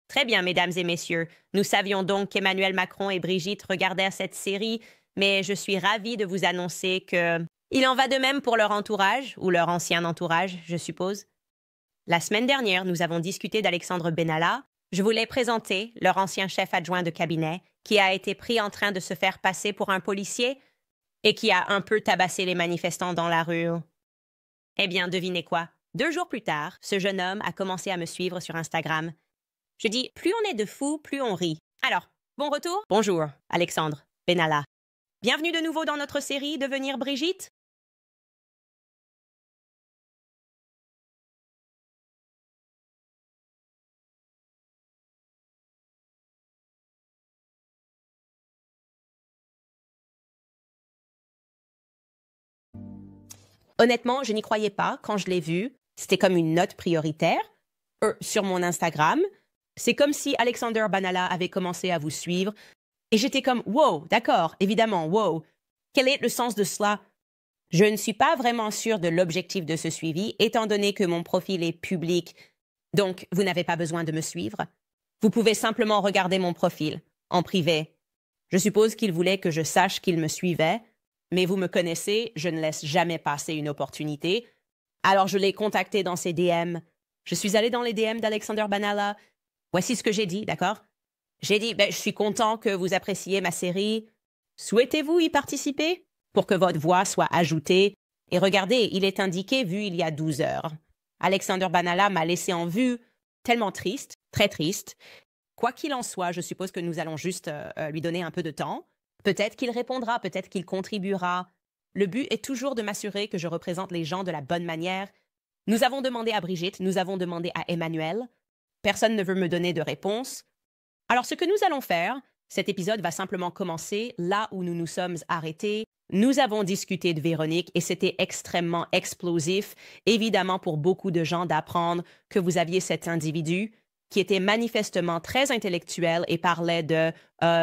Très bien, mesdames et messieurs. Nous savions donc qu'Emmanuel Macron et Brigitte regardaient cette série, mais je suis ravie de vous annoncer que... Il en va de même pour leur entourage, ou leur ancien entourage, je suppose. La semaine dernière, nous avons discuté d'Alexandre Benalla. Je vous l'ai présenté, leur ancien chef adjoint de cabinet, qui a été pris en train de se faire passer pour un policier et qui a un peu tabassé les manifestants dans la rue. Eh bien, devinez quoi? 2 jours plus tard, ce jeune homme a commencé à me suivre sur Instagram. Je dis, plus on est de fous, plus on rit. Alors, bon retour? Bonjour, Alexandre Benalla. Bienvenue de nouveau dans notre série Devenir Brigitte. Honnêtement, je n'y croyais pas quand je l'ai vu. C'était comme une note prioritaire sur mon Instagram. C'est comme si Alexander Benalla avait commencé à vous suivre. Et j'étais comme, wow, d'accord, évidemment, wow. Quel est le sens de cela? Je ne suis pas vraiment sûre de l'objectif de ce suivi, étant donné que mon profil est public. Donc, vous n'avez pas besoin de me suivre. Vous pouvez simplement regarder mon profil, en privé. Je suppose qu'il voulait que je sache qu'il me suivait, mais vous me connaissez, je ne laisse jamais passer une opportunité. Alors je l'ai contacté dans ses DM. Je suis allée dans les DM d'Alexander Benalla. Voici ce que j'ai dit, d'accord? J'ai dit, je suis content que vous appréciez ma série. Souhaitez-vous y participer? Pour que votre voix soit ajoutée. Et regardez, il est indiqué vu il y a 12 heures. Alexander Benalla m'a laissé en vue, tellement triste, très triste. Quoi qu'il en soit, je suppose que nous allons juste lui donner un peu de temps. Peut-être qu'il répondra, peut-être qu'il contribuera. Le but est toujours de m'assurer que je représente les gens de la bonne manière. Nous avons demandé à Brigitte, nous avons demandé à Emmanuel. Personne ne veut me donner de réponse. Alors ce que nous allons faire, cet épisode va simplement commencer là où nous nous sommes arrêtés. Nous avons discuté de Véronique et c'était extrêmement explosif, évidemment pour beaucoup de gens d'apprendre que vous aviez cet individu qui était manifestement très intellectuel et parlait de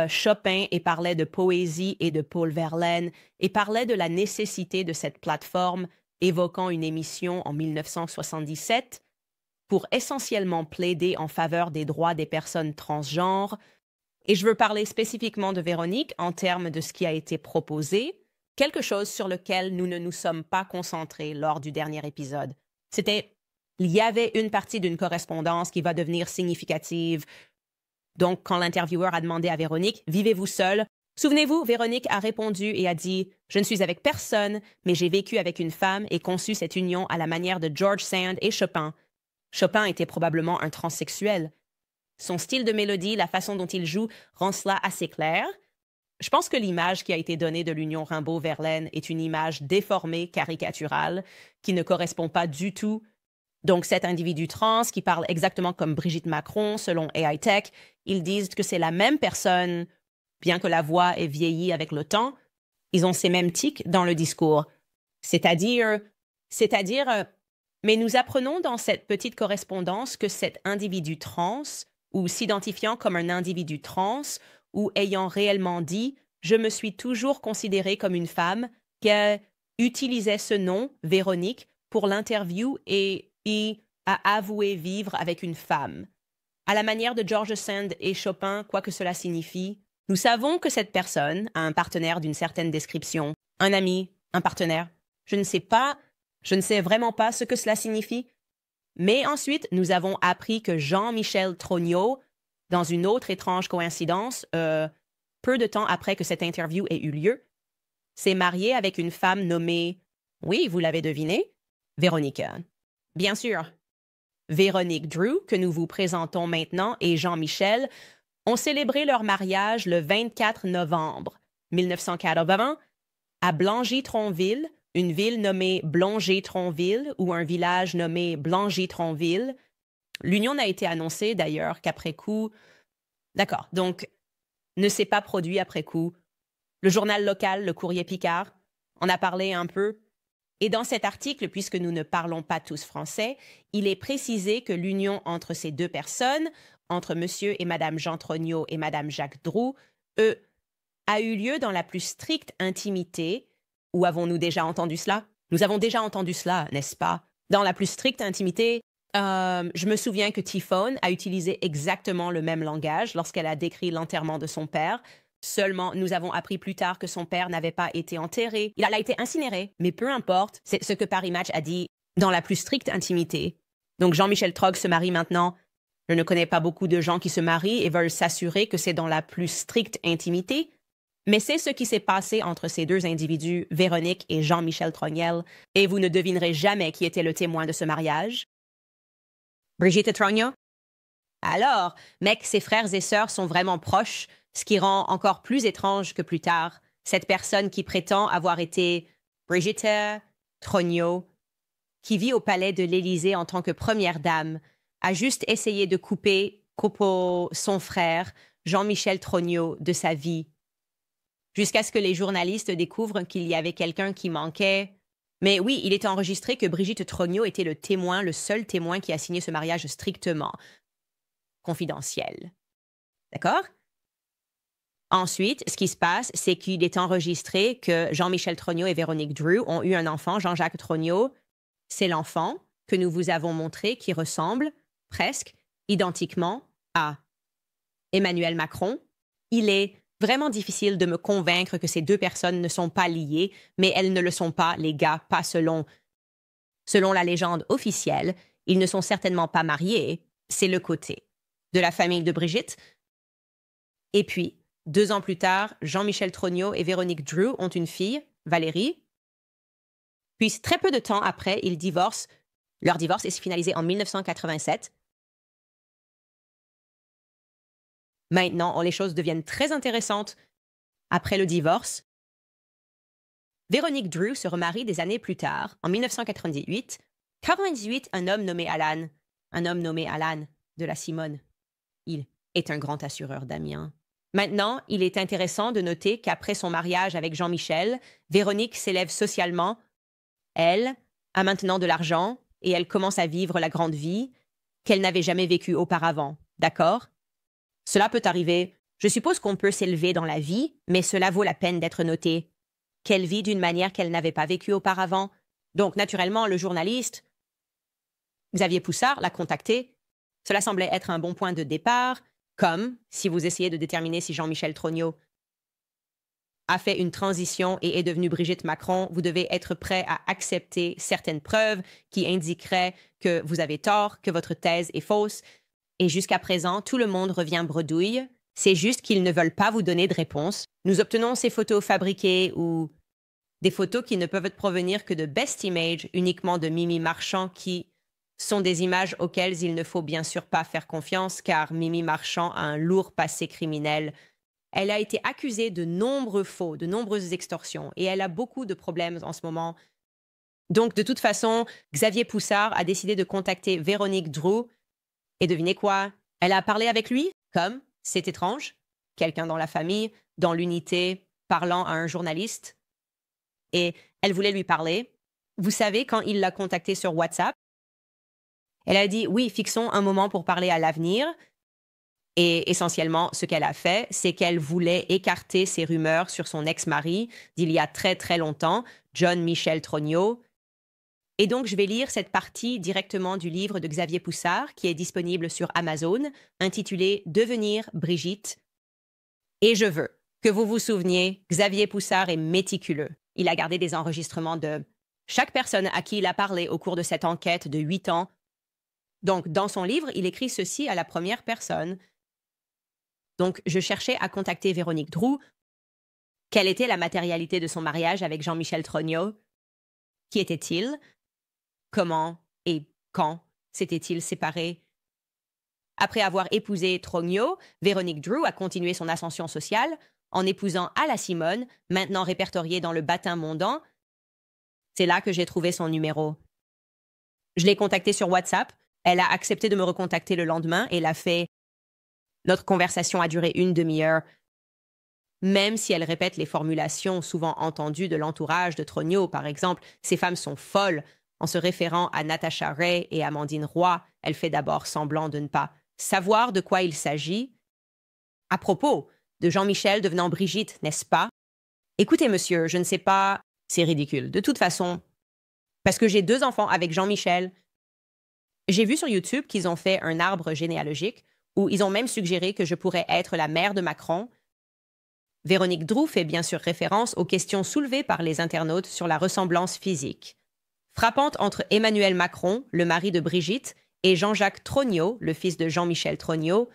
Chopin et parlait de poésie et de Paul Verlaine et parlait de la nécessité de cette plateforme évoquant une émission en 1977 pour essentiellement plaider en faveur des droits des personnes transgenres. Et je veux parler spécifiquement de Véronique en termes de ce qui a été proposé, quelque chose sur lequel nous ne nous sommes pas concentrés lors du dernier épisode. Il y avait une partie d'une correspondance qui va devenir significative. Donc, quand l'intervieweur a demandé à Véronique, « Vivez-vous seule ?» Souvenez-vous, Véronique a répondu et a dit, « Je ne suis avec personne, mais j'ai vécu avec une femme et conçu cette union à la manière de George Sand et Chopin. » Chopin était probablement un transsexuel. Son style de mélodie, la façon dont il joue, rend cela assez clair. Je pense que l'image qui a été donnée de l'union Rimbaud-Verlaine est une image déformée, caricaturale, qui ne correspond pas du tout. Donc, cet individu trans qui parle exactement comme Brigitte Macron, selon AI Tech, ils disent que c'est la même personne, bien que la voix ait vieilli avec le temps. Ils ont ces mêmes tics dans le discours. C'est-à-dire, mais nous apprenons dans cette petite correspondance que cet individu trans, ou s'identifiant comme un individu trans, ou ayant réellement dit « Je me suis toujours considérée comme une femme », qui utilisait ce nom, Véronique, pour l'interview et a avoué vivre avec une femme. À la manière de George Sand et Chopin, quoi que cela signifie, nous savons que cette personne a un partenaire d'une certaine description, un ami, un partenaire. Je ne sais vraiment pas ce que cela signifie. Mais ensuite, nous avons appris que Jean-Michel Trognot, dans une autre étrange coïncidence, peu de temps après que cette interview ait eu lieu, s'est marié avec une femme nommée, oui, vous l'avez deviné, Véronique. Bien sûr. Véronique Drew, que nous vous présentons maintenant, et Jean-Michel ont célébré leur mariage le 24 novembre 1980 à Blangy-Tronville, une ville nommée Blongé-Tronville ou un village nommé Blangy-Tronville. L'union n'a été annoncée d'ailleurs qu'après coup... D'accord, donc ne s'est pas produit après coup. Le journal local, le Courrier Picard, en a parlé un peu. Et dans cet article, puisque nous ne parlons pas tous français, il est précisé que l'union entre ces deux personnes, entre monsieur et madame Jean Trognot et madame Jacques Droux, a eu lieu dans la plus stricte intimité. Où avons-nous déjà entendu cela? Nous avons déjà entendu cela, n'est-ce pas? Dans la plus stricte intimité Je me souviens que Tiffone a utilisé exactement le même langage lorsqu'elle a décrit l'enterrement de son père. Seulement, nous avons appris plus tard que son père n'avait pas été enterré. Il a été incinéré, mais peu importe. C'est ce que Paris Match a dit dans la plus stricte intimité. Donc Jean-Michel Trogg se marie maintenant. Je ne connais pas beaucoup de gens qui se marient et veulent s'assurer que c'est dans la plus stricte intimité. Mais c'est ce qui s'est passé entre ces deux individus, Véronique et Jean-Michel Trogniel, et vous ne devinerez jamais qui était le témoin de ce mariage. Brigitte Trogno? Alors, mec, ses frères et sœurs sont vraiment proches, ce qui rend encore plus étrange que plus tard, cette personne qui prétend avoir été Brigitte Trogno, qui vit au palais de l'Élysée en tant que première dame, a juste essayé de couper son frère, Jean-Michel Trogno, de sa vie. Jusqu'à ce que les journalistes découvrent qu'il y avait quelqu'un qui manquait. Mais oui, il est enregistré que Brigitte Trogno était le témoin, le seul témoin qui a signé ce mariage strictement confidentiel. D'accord? Ensuite, ce qui se passe, c'est qu'il est enregistré que Jean-Michel Trogno et Véronique Drew ont eu un enfant, Jean-Jacques Trogno. C'est l'enfant que nous vous avons montré qui ressemble presque identiquement à Emmanuel Macron. Il est vraiment difficile de me convaincre que ces deux personnes ne sont pas liées, mais elles ne le sont pas, les gars, pas selon la légende officielle. Ils ne sont certainement pas mariés. C'est le côté de la famille de Brigitte. Et puis, 2 ans plus tard, Jean-Michel Trogno et Véronique Drew ont une fille, Valérie. Puis, très peu de temps après, ils divorcent. Leur divorce est finalisé en 1987. Maintenant, les choses deviennent très intéressantes. Après le divorce, Véronique Drew se remarie des années plus tard, en 1998. 98, un homme nommé Alan de la Simone. Il est un grand assureur d'Amiens. Maintenant, il est intéressant de noter qu'après son mariage avec Jean-Michel, Véronique s'élève socialement. Elle a maintenant de l'argent et elle commence à vivre la grande vie qu'elle n'avait jamais vécue auparavant. D'accord? Cela peut arriver. Je suppose qu'on peut s'élever dans la vie, mais cela vaut la peine d'être noté. Qu'elle vit d'une manière qu'elle n'avait pas vécue auparavant. Donc, naturellement, le journaliste, Xavier Poussard, l'a contacté. Cela semblait être un bon point de départ, comme si vous essayez de déterminer si Jean-Michel Trogno a fait une transition et est devenu Brigitte Macron, vous devez être prêt à accepter certaines preuves qui indiqueraient que vous avez tort, que votre thèse est fausse. Et jusqu'à présent, tout le monde revient bredouille. C'est juste qu'ils ne veulent pas vous donner de réponse. Nous obtenons ces photos fabriquées ou des photos qui ne peuvent provenir que de Best Image, uniquement de Mimi Marchand, qui sont des images auxquelles il ne faut bien sûr pas faire confiance, car Mimi Marchand a un lourd passé criminel. Elle a été accusée de nombreux faux, de nombreuses extorsions, et elle a beaucoup de problèmes en ce moment. Donc, de toute façon, Xavier Poussard a décidé de contacter Véronique Drew. Et devinez quoi? Elle a parlé avec lui, comme, c'est étrange, quelqu'un dans la famille, dans l'unité, parlant à un journaliste. Et elle voulait lui parler. Vous savez, quand il l'a contactée sur WhatsApp, elle a dit, oui, fixons un moment pour parler à l'avenir. Et essentiellement, ce qu'elle a fait, c'est qu'elle voulait écarter ces rumeurs sur son ex-mari d'il y a très, très longtemps, John Michel Trogno. Et donc, je vais lire cette partie directement du livre de Xavier Poussard, qui est disponible sur Amazon, intitulé « Devenir Brigitte ». Et je veux que vous vous souveniez, Xavier Poussard est méticuleux. Il a gardé des enregistrements de chaque personne à qui il a parlé au cours de cette enquête de 8 ans. Donc, dans son livre, il écrit ceci à la première personne. Donc, je cherchais à contacter Véronique Drew. Quelle était la matérialité de son mariage avec Jean-Michel Trogno? Qui était-il? Comment et quand s'étaient-ils séparés? Après avoir épousé Trogno, Véronique Drew a continué son ascension sociale en épousant Ala Simone, maintenant répertoriée dans le Bâtin mondain. C'est là que j'ai trouvé son numéro. Je l'ai contactée sur WhatsApp. Elle a accepté de me recontacter le lendemain et l'a fait. Notre conversation a duré 1 demi-heure. Même si elle répète les formulations souvent entendues de l'entourage de Trogno, par exemple, ces femmes sont folles. En se référant à Natasha Ray et Amandine Roy, elle fait d'abord semblant de ne pas savoir de quoi il s'agit. À propos de Jean-Michel devenant Brigitte, n'est-ce pas? Écoutez, monsieur, je ne sais pas. C'est ridicule. De toute façon, parce que j'ai 2 enfants avec Jean-Michel, J'ai vu sur YouTube qu'ils ont fait un arbre généalogique où ils ont même suggéré que je pourrais être la mère de Macron. Véronique Droux fait bien sûr référence aux questions soulevées par les internautes sur la ressemblance physique. Frappante entre Emmanuel Macron, le mari de Brigitte, et Jean-Jacques Trogneux, le fils de Jean-Michel Trogneux,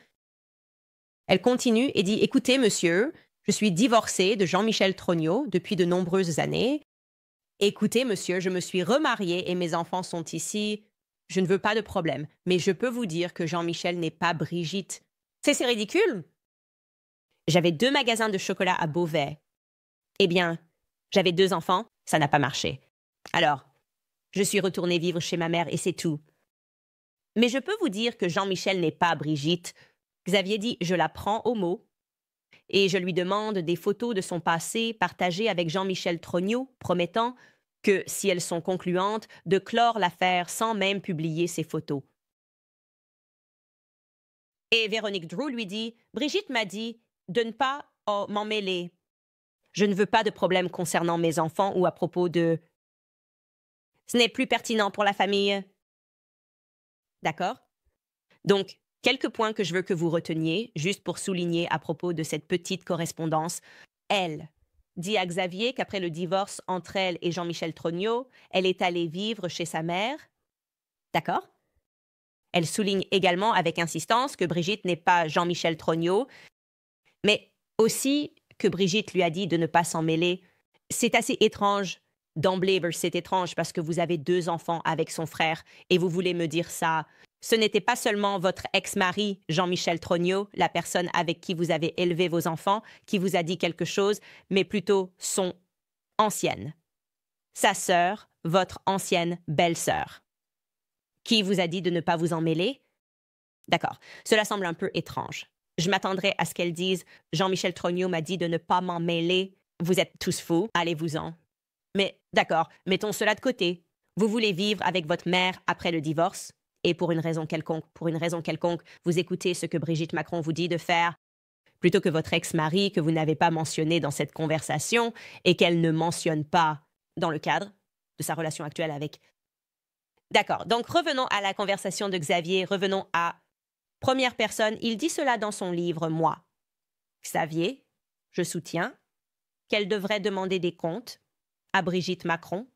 elle continue et dit « Écoutez, monsieur, je suis divorcée de Jean-Michel Trogneux depuis de nombreuses années. Écoutez, monsieur, je me suis remariée et mes enfants sont ici. Je ne veux pas de problème, mais je peux vous dire que Jean-Michel n'est pas Brigitte. C'est ridicule. J'avais 2 magasins de chocolat à Beauvais. Eh bien, j'avais 2 enfants, ça n'a pas marché. Alors, je suis retournée vivre chez ma mère et c'est tout. Mais je peux vous dire que Jean-Michel n'est pas Brigitte. Xavier dit « je la prends au mot ». Et je lui demande des photos de son passé partagées avec Jean-Michel Trogneux, promettant que, si elles sont concluantes, de clore l'affaire sans même publier ces photos. Et Véronique Droux lui dit « Brigitte m'a dit de ne pas m'en mêler. Je ne veux pas de problème concernant mes enfants ou à propos de... Ce n'est plus pertinent pour la famille. » D'accord? Donc, quelques points que je veux que vous reteniez, juste pour souligner à propos de cette petite correspondance. Elle dit à Xavier qu'après le divorce entre elle et Jean-Michel Trogneux, elle est allée vivre chez sa mère. D'accord? Elle souligne également avec insistance que Brigitte n'est pas Jean-Michel Trogneux, mais aussi que Brigitte lui a dit de ne pas s'en mêler. C'est assez étrange d'emblée, c'est étrange parce que vous avez 2 enfants avec son frère et vous voulez me dire ça. Ce n'était pas seulement votre ex-mari, Jean-Michel Trogneux, la personne avec qui vous avez élevé vos enfants, qui vous a dit quelque chose, mais plutôt son ancienne. Sa sœur, votre ancienne belle-sœur. Qui vous a dit de ne pas vous en mêler? D'accord, cela semble un peu étrange. Je m'attendrais à ce qu'elle dise « Jean-Michel Trogneux m'a dit de ne pas m'en mêler. Vous êtes tous fous, allez-vous-en. » Mais d'accord, mettons cela de côté. Vous voulez vivre avec votre mère après le divorce et pour une raison quelconque, vous écoutez ce que Brigitte Macron vous dit de faire plutôt que votre ex-mari que vous n'avez pas mentionné dans cette conversation et qu'elle ne mentionne pas dans le cadre de sa relation actuelle avec... D'accord, donc revenons à la conversation de Xavier, revenons à première personne, il dit cela dans son livre « Moi ». Xavier, je soutiens qu'elle devrait demander des comptes à Brigitte Macron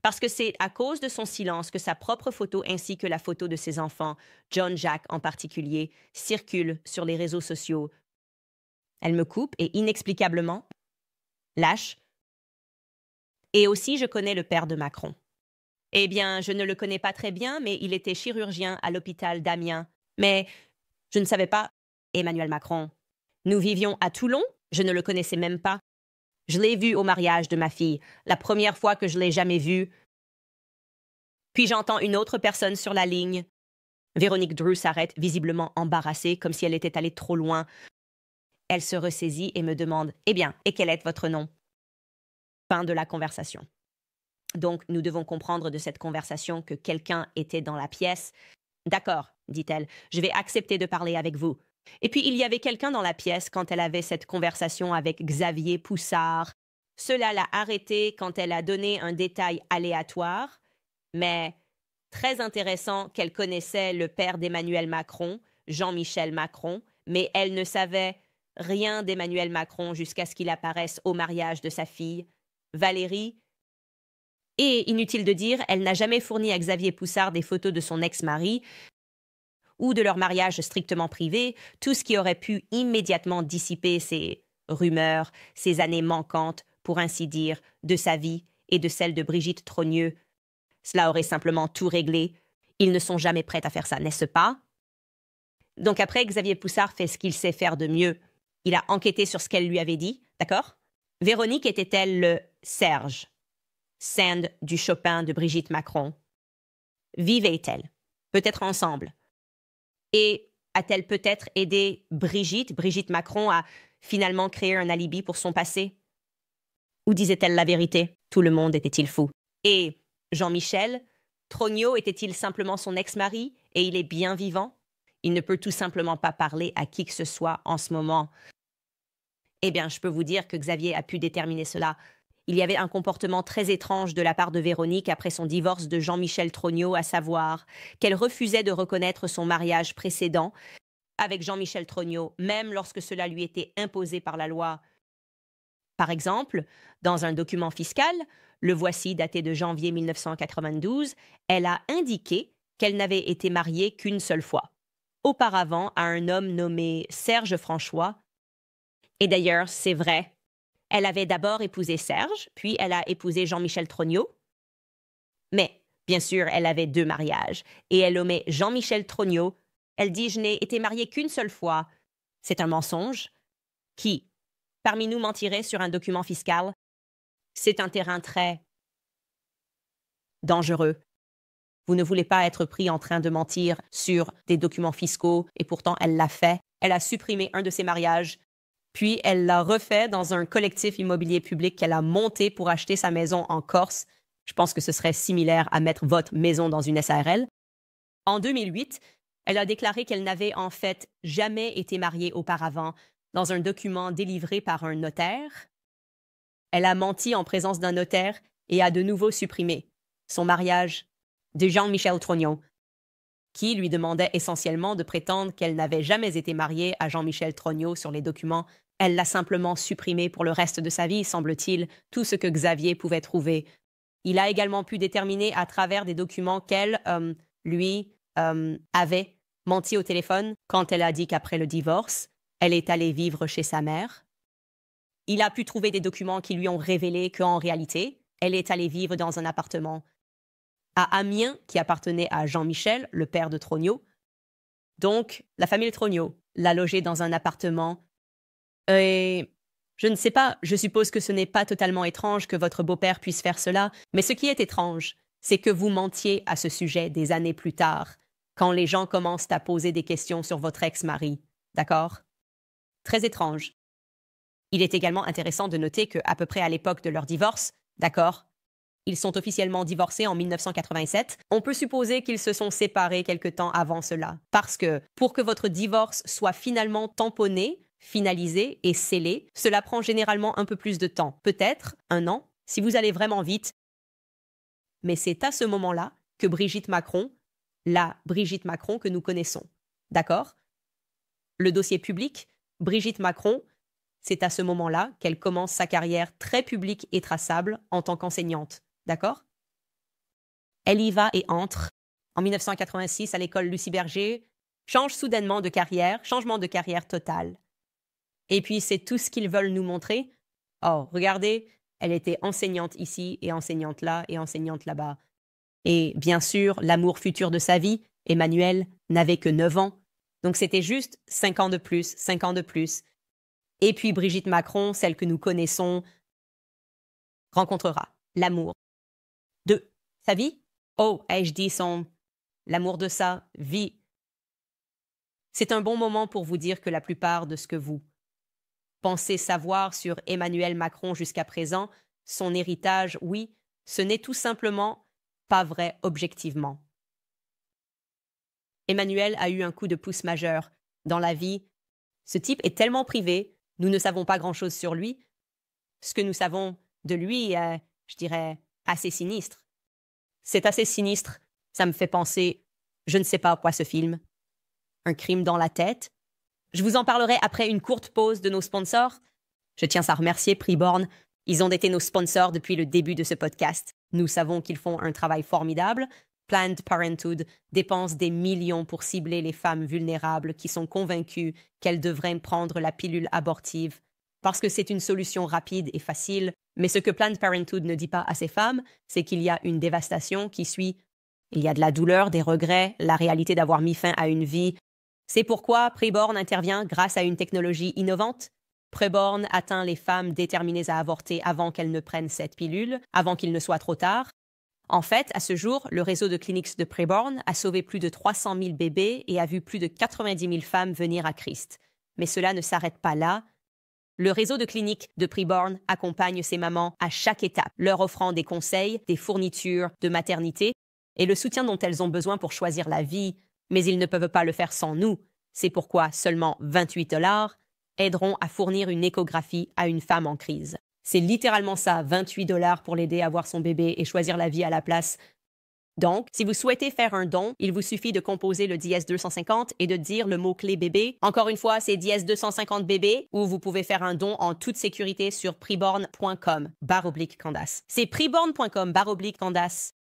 parce que c'est à cause de son silence que sa propre photo ainsi que la photo de ses enfants, John Jack en particulier, circulent sur les réseaux sociaux. Elle me coupe et inexplicablement lâche. Et aussi, je connais le père de Macron. Eh bien, je ne le connais pas très bien, mais il était chirurgien à l'hôpital d'Amiens. Mais je ne savais pas Emmanuel Macron. Nous vivions à Toulon, je ne le connaissais même pas. Je l'ai vu au mariage de ma fille, la première fois que je l'ai jamais vu. Puis j'entends une autre personne sur la ligne. Véronique Droux s'arrête, visiblement embarrassée, comme si elle était allée trop loin. Elle se ressaisit et me demande « Eh bien, et quel est votre nom ?» Fin de la conversation. Donc, nous devons comprendre de cette conversation que quelqu'un était dans la pièce. « D'accord, dit-elle, je vais accepter de parler avec vous. » Et puis, il y avait quelqu'un dans la pièce quand elle avait cette conversation avec Xavier Poussard. Cela l'a arrêtée quand elle a donné un détail aléatoire, mais très intéressant qu'elle connaissait le père d'Emmanuel Macron, Jean-Michel Macron, mais elle ne savait rien d'Emmanuel Macron jusqu'à ce qu'il apparaisse au mariage de sa fille, Valérie. Et, inutile de dire, elle n'a jamais fourni à Xavier Poussard des photos de son ex-mari ou de leur mariage strictement privé, tout ce qui aurait pu immédiatement dissiper ces rumeurs, ces années manquantes, pour ainsi dire, de sa vie et de celle de Brigitte Trogneux. Cela aurait simplement tout réglé. Ils ne sont jamais prêts à faire ça, n'est-ce pas? Donc après, Xavier Poussard fait ce qu'il sait faire de mieux. Il a enquêté sur ce qu'elle lui avait dit, d'accord? Véronique était-elle le Serge, Sand du Chopin de Brigitte Macron? Vivaient-elles? Peut-être ensemble. Et a-t-elle peut-être aidé Brigitte Macron, à finalement créer un alibi pour son passé? Ou disait-elle la vérité? Tout le monde était-il fou? Et Jean-Michel Trogneux était-il simplement son ex-mari et il est bien vivant? Il ne peut tout simplement pas parler à qui que ce soit en ce moment. Eh bien, je peux vous dire que Xavier a pu déterminer cela. Il y avait un comportement très étrange de la part de Véronique après son divorce de Jean-Michel Trogneau, à savoir qu'elle refusait de reconnaître son mariage précédent avec Jean-Michel Trogneau, même lorsque cela lui était imposé par la loi. Par exemple, dans un document fiscal, le voici daté de janvier 1992, elle a indiqué qu'elle n'avait été mariée qu'une seule fois, auparavant à un homme nommé Serge François. Et d'ailleurs, c'est vrai. Elle avait d'abord épousé Serge, puis elle a épousé Jean-Michel Trogneau. Mais, bien sûr, elle avait 2 mariages, et elle omet Jean-Michel Trogneau. Elle dit « Je n'ai été mariée qu'une seule fois ». C'est un mensonge. Qui, parmi nous, mentirait sur un document fiscal? C'est un terrain très dangereux. Vous ne voulez pas être pris en train de mentir sur des documents fiscaux, et pourtant elle l'a fait. Elle a supprimé un de ses mariages, puis elle l'a refait dans un collectif immobilier public qu'elle a monté pour acheter sa maison en Corse. Je pense que ce serait similaire à mettre votre maison dans une SARL. En 2008, elle a déclaré qu'elle n'avait en fait jamais été mariée auparavant dans un document délivré par un notaire. Elle a menti en présence d'un notaire et a de nouveau supprimé son mariage de Jean-Michel Trogneau, qui lui demandait essentiellement de prétendre qu'elle n'avait jamais été mariée à Jean-Michel Trogneau sur les documents. Elle l'a simplement supprimé pour le reste de sa vie, semble-t-il, tout ce que Xavier pouvait trouver. Il a également pu déterminer à travers des documents qu'elle, avait menti au téléphone quand elle a dit qu'après le divorce, elle est allée vivre chez sa mère. Il a pu trouver des documents qui lui ont révélé qu'en réalité, elle est allée vivre dans un appartement à Amiens qui appartenait à Jean-Michel, le père de Trogneau. Donc, la famille Trogneau l'a logée dans un appartement. Et je ne sais pas, je suppose que ce n'est pas totalement étrange que votre beau-père puisse faire cela, mais ce qui est étrange, c'est que vous mentiez à ce sujet des années plus tard, quand les gens commencent à poser des questions sur votre ex-mari. D'accord? Très étrange. Il est également intéressant de noter qu'à peu près à l'époque de leur divorce, d'accord, ils sont officiellement divorcés en 1987. On peut supposer qu'ils se sont séparés quelque temps avant cela. Parce que pour que votre divorce soit finalement tamponné, finalisé et scellé, cela prend généralement un peu plus de temps. Peut-être 1 an, si vous allez vraiment vite. Mais c'est à ce moment-là que Brigitte Macron, la Brigitte Macron que nous connaissons. D'accord? Le dossier public, Brigitte Macron, c'est à ce moment-là qu'elle commence sa carrière très publique et traçable en tant qu'enseignante. D'accord? Elle y va et entre en 1986 à l'école Lucie Berger, change soudainement de carrière, changement de carrière total. Et puis c'est tout ce qu'ils veulent nous montrer. Oh, regardez, elle était enseignante ici et enseignante là et enseignante là-bas. Et bien sûr, l'amour futur de sa vie, Emmanuel, n'avait que 9 ans. Donc c'était juste 5 ans de plus, 5 ans de plus. Et puis Brigitte Macron, celle que nous connaissons, rencontrera l'amour de sa vie. Oh, ai-je dit l'amour de sa vie. C'est un bon moment pour vous dire que la plupart de ce que vous pensez savoir sur Emmanuel Macron jusqu'à présent, son héritage, oui, ce n'est tout simplement pas vrai objectivement. Emmanuel a eu un coup de pouce majeur dans la vie. Ce type est tellement privé, nous ne savons pas grand-chose sur lui. Ce que nous savons de lui est, je dirais, assez sinistre. C'est assez sinistre, ça me fait penser, je ne sais pas à quoi ce film. Un crime dans la tête. Je vous en parlerai après une courte pause de nos sponsors. Je tiens à remercier Preborn. Ils ont été nos sponsors depuis le début de ce podcast. Nous savons qu'ils font un travail formidable. Planned Parenthood dépense des millions pour cibler les femmes vulnérables qui sont convaincues qu'elles devraient prendre la pilule abortive parce que c'est une solution rapide et facile. Mais ce que Planned Parenthood ne dit pas à ces femmes, c'est qu'il y a une dévastation qui suit. Il y a de la douleur, des regrets, la réalité d'avoir mis fin à une vie. C'est pourquoi Preborn intervient grâce à une technologie innovante. Preborn atteint les femmes déterminées à avorter avant qu'elles ne prennent cette pilule, avant qu'il ne soit trop tard. En fait, à ce jour, le réseau de cliniques de Preborn a sauvé plus de 300 000 bébés et a vu plus de 90 000 femmes venir à Christ. Mais cela ne s'arrête pas là. Le réseau de cliniques de Preborn accompagne ces mamans à chaque étape, leur offrant des conseils, des fournitures de maternité et le soutien dont elles ont besoin pour choisir la vie, mais ils ne peuvent pas le faire sans nous. C'est pourquoi seulement $28 aideront à fournir une échographie à une femme en crise. C'est littéralement ça, 28 $ pour l'aider à avoir son bébé et choisir la vie à la place. Donc, si vous souhaitez faire un don, il vous suffit de composer le dièse 250 et de dire le mot-clé bébé. Encore une fois, c'est dièse 250 bébé, ou vous pouvez faire un don en toute sécurité sur preborn.com/Candace. C'est preborn.com/Candace.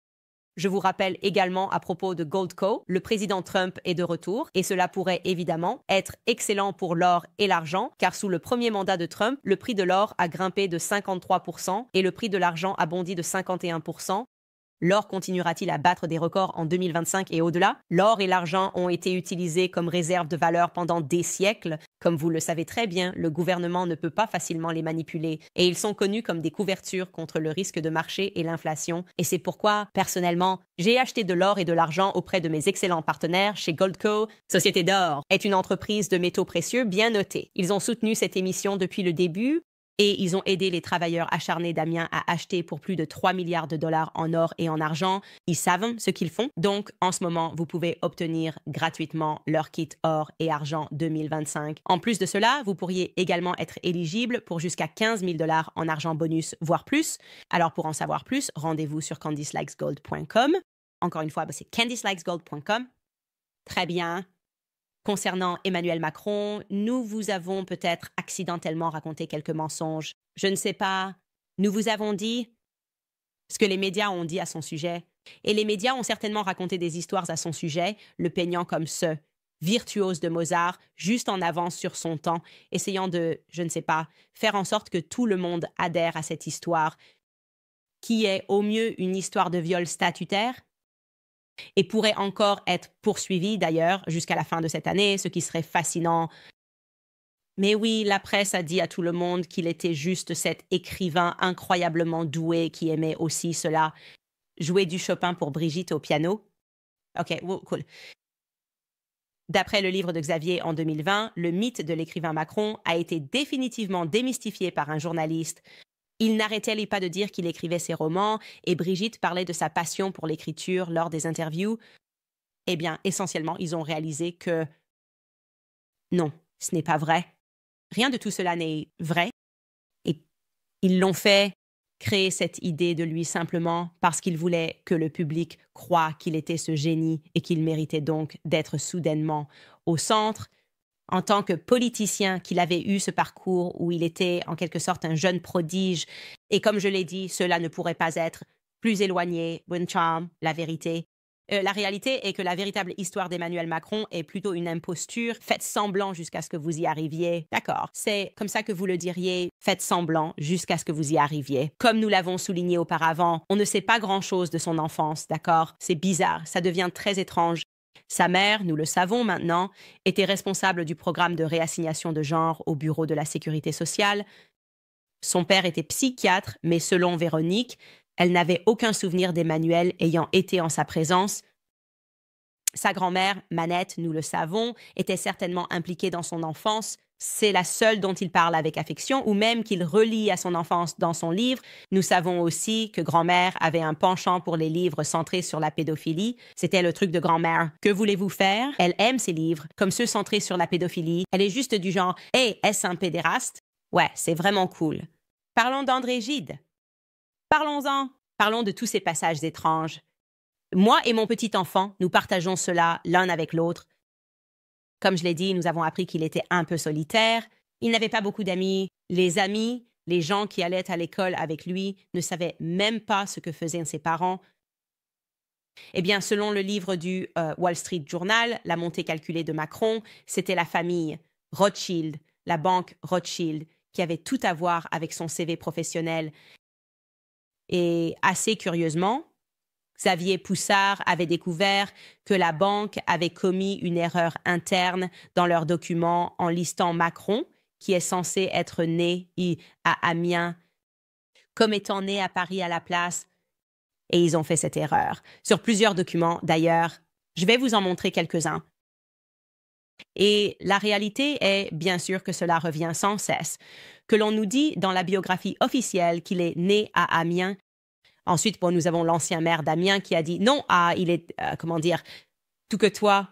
Je vous rappelle également à propos de Goldco, le président Trump est de retour et cela pourrait évidemment être excellent pour l'or et l'argent, car sous le premier mandat de Trump, le prix de l'or a grimpé de 53% et le prix de l'argent a bondi de 51%. L'or continuera-t-il à battre des records en 2025 et au-delà? L'or et l'argent ont été utilisés comme réserve de valeur pendant des siècles. Comme vous le savez très bien, le gouvernement ne peut pas facilement les manipuler et ils sont connus comme des couvertures contre le risque de marché et l'inflation. Et c'est pourquoi, personnellement, j'ai acheté de l'or et de l'argent auprès de mes excellents partenaires chez Goldco. Société d'or est une entreprise de métaux précieux bien notée. Ils ont soutenu cette émission depuis le début. Et ils ont aidé les travailleurs acharnés d'Amiens à acheter pour plus de 3 milliards de dollars en or et en argent. Ils savent ce qu'ils font. Donc, en ce moment, vous pouvez obtenir gratuitement leur kit or et argent 2025. En plus de cela, vous pourriez également être éligible pour jusqu'à 15 000 $ en argent bonus, voire plus. Alors, pour en savoir plus, rendez-vous sur CandiceLikesGold.com. Encore une fois, c'est CandiceLikesGold.com. Très bien. Concernant Emmanuel Macron, nous vous avons peut-être accidentellement raconté quelques mensonges. Je ne sais pas. Nous vous avons dit ce que les médias ont dit à son sujet. Et les médias ont certainement raconté des histoires à son sujet, le peignant comme ce virtuose de Mozart, juste en avance sur son temps, essayant de, je ne sais pas, faire en sorte que tout le monde adhère à cette histoire, qui est au mieux une histoire de viol statutaire, et pourrait encore être poursuivi d'ailleurs jusqu'à la fin de cette année, ce qui serait fascinant. Mais oui, la presse a dit à tout le monde qu'il était juste cet écrivain incroyablement doué qui aimait aussi cela, jouer du Chopin pour Brigitte au piano. Ok, wow, cool. D'après le livre de Xavier en 2020, le mythe de l'écrivain Macron a été définitivement démystifié par un journaliste. Il n'arrêtait pas de dire qu'il écrivait ses romans et Brigitte parlait de sa passion pour l'écriture lors des interviews. Eh bien, essentiellement, ils ont réalisé que non, ce n'est pas vrai. Rien de tout cela n'est vrai. Et ils l'ont fait créer cette idée de lui simplement parce qu'ils voulaient que le public croie qu'il était ce génie et qu'il méritait donc d'être soudainement au centre. En tant que politicien, qu'il avait eu ce parcours où il était en quelque sorte un jeune prodige. Et comme je l'ai dit, cela ne pourrait pas être plus éloigné, bon charm, la vérité. La réalité est que la véritable histoire d'Emmanuel Macron est plutôt une imposture. Faites semblant jusqu'à ce que vous y arriviez. D'accord, c'est comme ça que vous le diriez. Faites semblant jusqu'à ce que vous y arriviez. Comme nous l'avons souligné auparavant, on ne sait pas grand-chose de son enfance, d'accord? C'est bizarre, ça devient très étrange. Sa mère, nous le savons maintenant, était responsable du programme de réassignation de genre au Bureau de la Sécurité sociale. Son père était psychiatre, mais selon Véronique, elle n'avait aucun souvenir d'Emmanuel ayant été en sa présence. Sa grand-mère, Manette, nous le savons, était certainement impliquée dans son enfance. C'est la seule dont il parle avec affection ou même qu'il relie à son enfance dans son livre. Nous savons aussi que grand-mère avait un penchant pour les livres centrés sur la pédophilie. C'était le truc de grand-mère. Que voulez-vous faire? Elle aime ces livres, comme ceux centrés sur la pédophilie. Elle est juste du genre « Hey, est-ce un pédéraste? » Ouais, c'est vraiment cool. Parlons d'André Gide. Parlons-en. Parlons de tous ces passages étranges. Moi et mon petit enfant, nous partageons cela l'un avec l'autre. Comme je l'ai dit, nous avons appris qu'il était un peu solitaire. Il n'avait pas beaucoup d'amis. Les amis, les gens qui allaient à l'école avec lui, ne savaient même pas ce que faisaient ses parents. Eh bien, selon le livre du Wall Street Journal, la montée calculée de Macron, c'était la famille Rothschild, la banque Rothschild, qui avait tout à voir avec son CV professionnel. Et assez curieusement, Xavier Poussard avait découvert que la banque avait commis une erreur interne dans leurs documents en listant Macron, qui est censé être né à Amiens, comme étant né à Paris à la place. Et ils ont fait cette erreur. Sur plusieurs documents, d'ailleurs. Je vais vous en montrer quelques-uns. Et la réalité est, bien sûr, que cela revient sans cesse. Que l'on nous dit dans la biographie officielle qu'il est né à Amiens. Ensuite, bon, nous avons l'ancien maire d'Amiens qui a dit non, il est, tout que toi,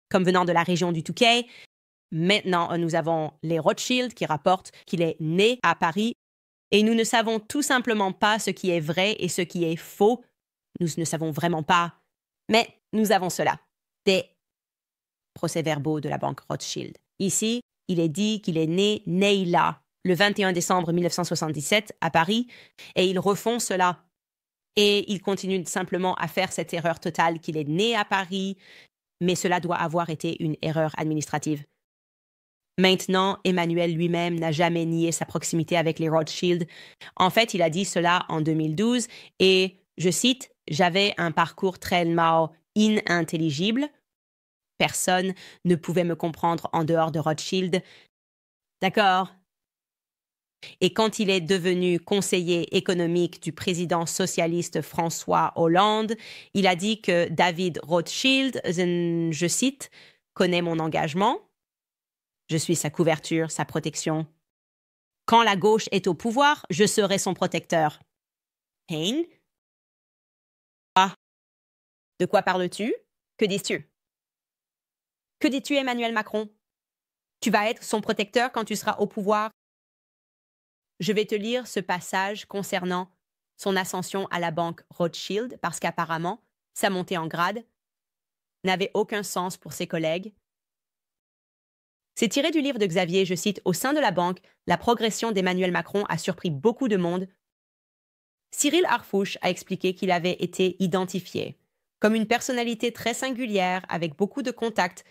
comme venant de la région du Touquet. Maintenant, nous avons les Rothschild qui rapportent qu'il est né à Paris. Et nous ne savons tout simplement pas ce qui est vrai et ce qui est faux. Nous ne savons vraiment pas. Mais nous avons cela. Des procès-verbaux de la banque Rothschild. Ici, il est dit qu'il est né là, le 21 décembre 1977 à Paris, et ils refont cela. Et ils continuent simplement à faire cette erreur totale qu'il est né à Paris, mais cela doit avoir été une erreur administrative. Maintenant, Emmanuel lui-même n'a jamais nié sa proximité avec les Rothschild. En fait, il a dit cela en 2012 et, je cite, « J'avais un parcours tellement inintelligible. Personne ne pouvait me comprendre en dehors de Rothschild. » D'accord. Et quand il est devenu conseiller économique du président socialiste François Hollande, il a dit que David Rothschild, je cite, « connaît mon engagement. Je suis sa couverture, sa protection. Quand la gauche est au pouvoir, je serai son protecteur. » Hein? Ah. De quoi parles-tu? Que dis-tu? Que dis-tu, Emmanuel Macron? Tu vas être son protecteur quand tu seras au pouvoir? Je vais te lire ce passage concernant son ascension à la banque Rothschild parce qu'apparemment, sa montée en grade n'avait aucun sens pour ses collègues. C'est tiré du livre de Xavier, je cite, « Au sein de la banque, la progression d'Emmanuel Macron a surpris beaucoup de monde. » Cyril Harfouche a expliqué qu'il avait été identifié comme une personnalité très singulière avec beaucoup de contacts.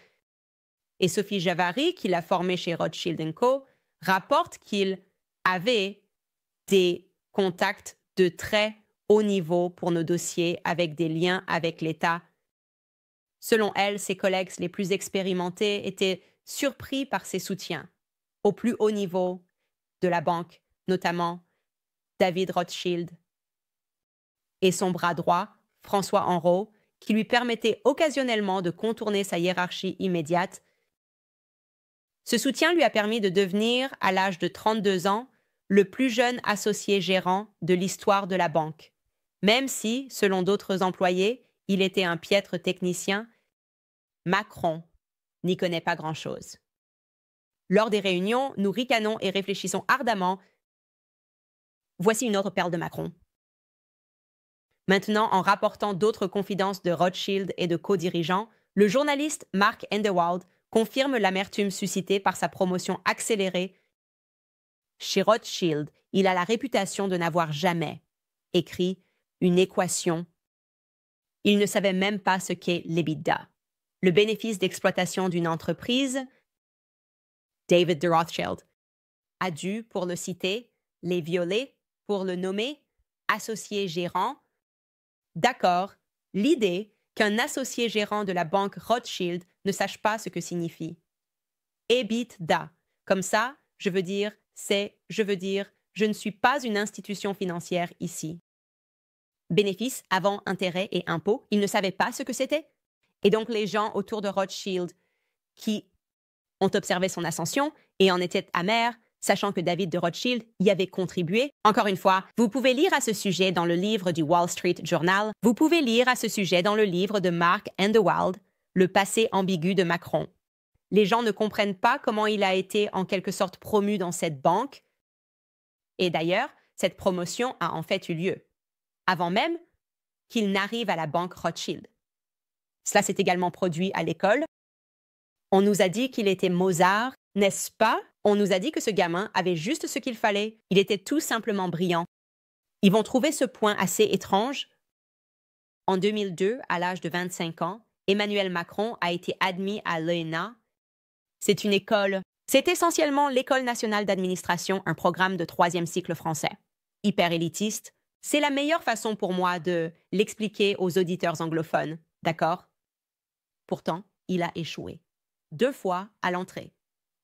Et Sophie Javary, qui l'a formé chez Rothschild & Co., rapporte qu'il avait des contacts de très haut niveau pour nos dossiers avec des liens avec l'État. Selon elle, ses collègues les plus expérimentés étaient surpris par ses soutiens au plus haut niveau de la banque, notamment David Rothschild et son bras droit, François Henrot, qui lui permettait occasionnellement de contourner sa hiérarchie immédiate. Ce soutien lui a permis de devenir, à l'âge de 32 ans, le plus jeune associé gérant de l'histoire de la banque, même si, selon d'autres employés, il était un piètre technicien. Macron n'y connaît pas grand-chose. Lors des réunions, nous ricanons et réfléchissons ardemment. Voici une autre perle de Macron. Maintenant, en rapportant d'autres confidences de Rothschild et de co-dirigeants, le journaliste Mark Endewald confirme l'amertume suscitée par sa promotion accélérée. Chez Rothschild, il a la réputation de n'avoir jamais écrit une équation. Il ne savait même pas ce qu'est l'EBITDA, le bénéfice d'exploitation d'une entreprise. David de Rothschild a dû, pour le citer, les violer, pour le nommer associé gérant. D'accord, l'idée qu'un associé gérant de la banque Rothschild ne sache pas ce que signifie. EBITDA, comme ça, je veux dire, je ne suis pas une institution financière ici. Bénéfices avant intérêts et impôts, ils ne savaient pas ce que c'était. Et donc les gens autour de Rothschild qui ont observé son ascension et en étaient amers, sachant que David de Rothschild y avait contribué. Encore une fois, vous pouvez lire à ce sujet dans le livre du Wall Street Journal. Vous pouvez lire à ce sujet dans le livre de Mark Endewald, Le passé ambigu de Macron. Les gens ne comprennent pas comment il a été en quelque sorte promu dans cette banque. Et d'ailleurs, cette promotion a en fait eu lieu, avant même qu'il n'arrive à la banque Rothschild. Cela s'est également produit à l'école. On nous a dit qu'il était Mozart, n'est-ce pas? On nous a dit que ce gamin avait juste ce qu'il fallait. Il était tout simplement brillant. Ils vont trouver ce point assez étrange. En 2002, à l'âge de 25 ans, Emmanuel Macron a été admis à l'ENA. C'est une école. C'est essentiellement l'École nationale d'administration, un programme de 3e cycle français. Hyper élitiste. C'est la meilleure façon pour moi de l'expliquer aux auditeurs anglophones, d'accord? Pourtant, il a échoué 2 fois à l'entrée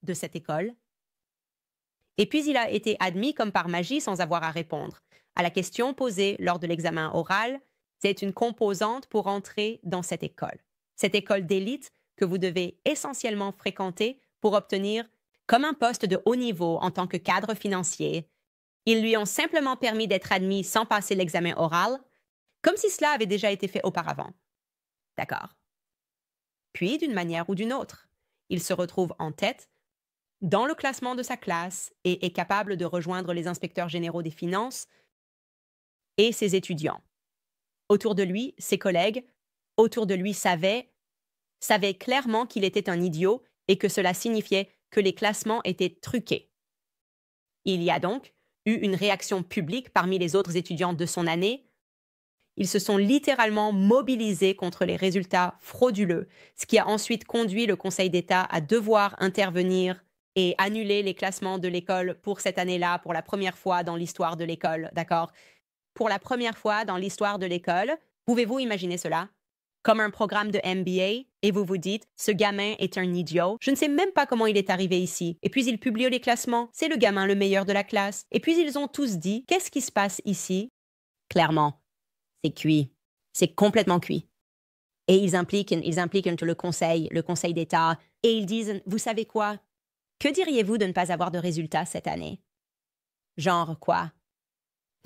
de cette école. Et puis il a été admis comme par magie sans avoir à répondre à la question posée lors de l'examen oral. C'est une composante pour entrer dans cette école d'élite que vous devez essentiellement fréquenter pour obtenir comme un poste de haut niveau en tant que cadre financier. Ils lui ont simplement permis d'être admis sans passer l'examen oral, comme si cela avait déjà été fait auparavant. D'accord. Puis, d'une manière ou d'une autre, il se retrouve en tête dans le classement de sa classe et est capable de rejoindre les inspecteurs généraux des finances et ses étudiants. Autour de lui, ses collègues, autour de lui savaient clairement qu'il était un idiot et que cela signifiait que les classements étaient truqués. Il y a donc eu une réaction publique parmi les autres étudiants de son année. Ils se sont littéralement mobilisés contre les résultats frauduleux, ce qui a ensuite conduit le Conseil d'État à devoir intervenir et annuler les classements de l'école pour cette année-là, pour la première fois dans l'histoire de l'école, d'accord? Pour la première fois dans l'histoire de l'école, pouvez-vous imaginer cela? Comme un programme de MBA, et vous vous dites, ce gamin est un idiot, je ne sais même pas comment il est arrivé ici. Et puis il publie les classements, c'est le gamin le meilleur de la classe. Et puis ils ont tous dit, qu'est-ce qui se passe ici? Clairement, c'est cuit. C'est complètement cuit. Et ils impliquent le conseil d'État, et ils disent, vous savez quoi? Que diriez-vous de ne pas avoir de résultats cette année? Genre quoi?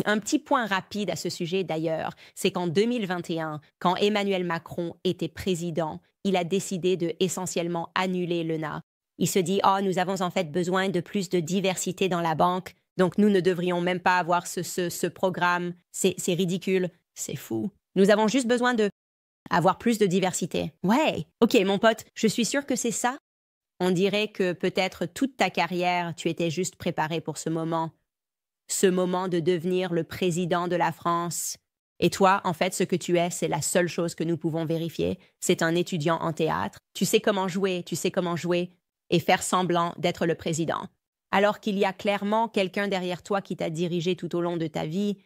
Un petit point rapide à ce sujet d'ailleurs, c'est qu'en 2021, quand Emmanuel Macron était président, il a décidé de essentiellement annuler l'ENA. Il se dit « Oh, nous avons en fait besoin de plus de diversité dans la banque, donc nous ne devrions même pas avoir ce programme. C'est ridicule, c'est fou. Nous avons juste besoin de avoir plus de diversité. » Ouais, ok mon pote, je suis sûre que c'est ça. On dirait que peut-être toute ta carrière, tu étais juste préparé pour ce moment de devenir le président de la France. Et toi, en fait, ce que tu es, c'est la seule chose que nous pouvons vérifier. C'est un étudiant en théâtre. Tu sais comment jouer et faire semblant d'être le président. Alors qu'il y a clairement quelqu'un derrière toi qui t'a dirigé tout au long de ta vie.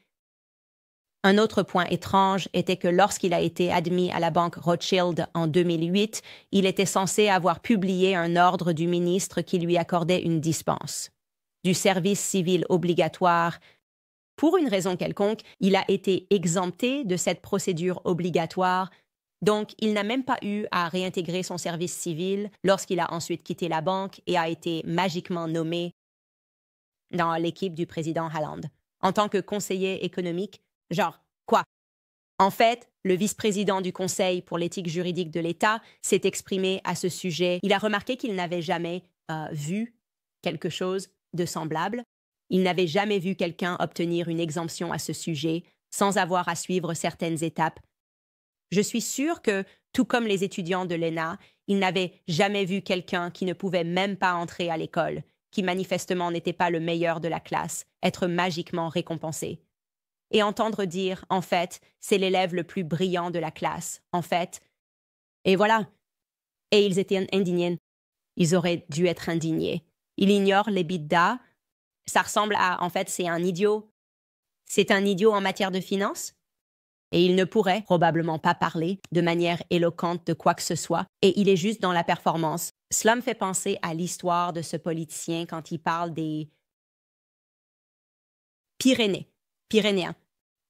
Un autre point étrange était que lorsqu'il a été admis à la banque Rothschild en 2008, il était censé avoir publié un ordre du ministre qui lui accordait une dispense du service civil obligatoire. Pour une raison quelconque, il a été exempté de cette procédure obligatoire, donc il n'a même pas eu à réintégrer son service civil lorsqu'il a ensuite quitté la banque et a été magiquement nommé dans l'équipe du président Hollande en tant que conseiller économique. Genre, quoi? En fait, le vice-président du Conseil pour l'éthique juridique de l'État s'est exprimé à ce sujet. Il a remarqué qu'il n'avait jamais vu quelque chose de semblable. Il n'avait jamais vu quelqu'un obtenir une exemption à ce sujet sans avoir à suivre certaines étapes. Je suis sûre que, tout comme les étudiants de l'ENA, il n'avait jamais vu quelqu'un qui ne pouvait même pas entrer à l'école, qui manifestement n'était pas le meilleur de la classe, être magiquement récompensé. Et entendre dire, en fait, c'est l'élève le plus brillant de la classe, en fait. Et voilà. Et ils étaient indignés. Ils auraient dû être indignés. Il ignore les bidas. Ça ressemble à, en fait, c'est un idiot. C'est un idiot en matière de finances. Et il ne pourrait probablement pas parler de manière éloquente de quoi que ce soit. Et il est juste dans la performance. Cela me fait penser à l'histoire de ce politicien quand il parle des Pyrénéens.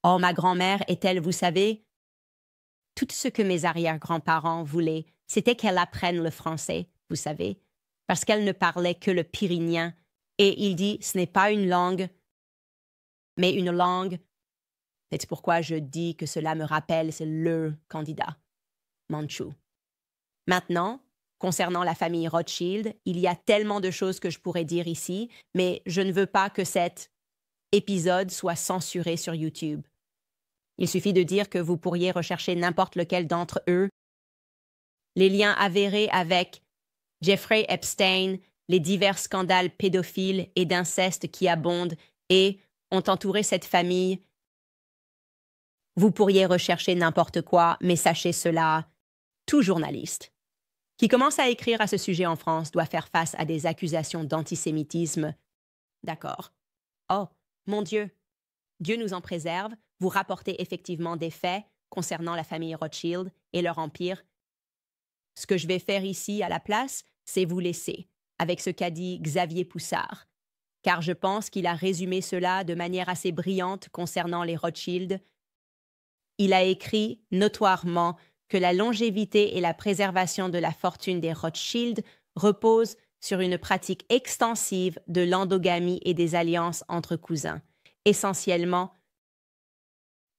Oh, ma grand-mère est-elle, vous savez, tout ce que mes arrière-grands-parents voulaient, c'était qu'elle apprenne le français, vous savez, parce qu'elle ne parlait que le pyrénéen. Et il dit, ce n'est pas une langue, mais une langue. C'est pourquoi je dis que cela me rappelle, c'est le candidat, Mandchou. Maintenant, concernant la famille Rothschild, il y a tellement de choses que je pourrais dire ici, mais je ne veux pas que cet épisode soit censuré sur YouTube. Il suffit de dire que vous pourriez rechercher n'importe lequel d'entre eux. Les liens avérés avec Jeffrey Epstein, les divers scandales pédophiles et d'inceste qui abondent et ont entouré cette famille. Vous pourriez rechercher n'importe quoi, mais sachez cela, tout journaliste qui commence à écrire à ce sujet en France doit faire face à des accusations d'antisémitisme. D'accord. Oh, mon Dieu. Dieu nous en préserve, vous rapportez effectivement des faits concernant la famille Rothschild et leur empire. Ce que je vais faire ici à la place, c'est vous laisser, avec ce qu'a dit Xavier Poussard, car je pense qu'il a résumé cela de manière assez brillante concernant les Rothschild. Il a écrit notoirement que la longévité et la préservation de la fortune des Rothschild reposent sur une pratique extensive de l'endogamie et des alliances entre cousins, essentiellement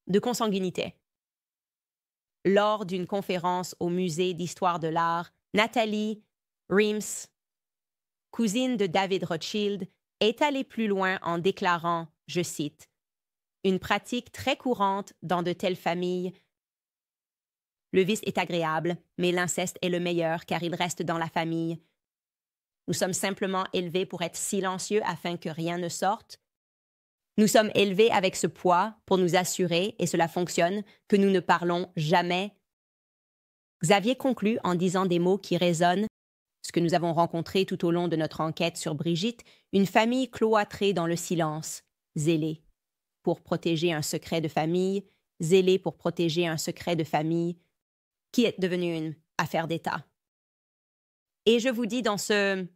de consanguinité. Lors d'une conférence au Musée d'histoire de l'art, Nathalie Reims cousine de David Rothschild, est allée plus loin en déclarant, je cite, « Une pratique très courante dans de telles familles. Le vice est agréable, mais l'inceste est le meilleur car il reste dans la famille. Nous sommes simplement élevés pour être silencieux afin que rien ne sorte. Nous sommes élevés avec ce poids pour nous assurer, et cela fonctionne, que nous ne parlons jamais. » Xavier conclut en disant des mots qui résonnent, ce que nous avons rencontré tout au long de notre enquête sur Brigitte, une famille cloîtrée dans le silence, zélée pour protéger un secret de famille, zélée pour protéger un secret de famille, qui est devenu une affaire d'État. Et je vous dis dans ce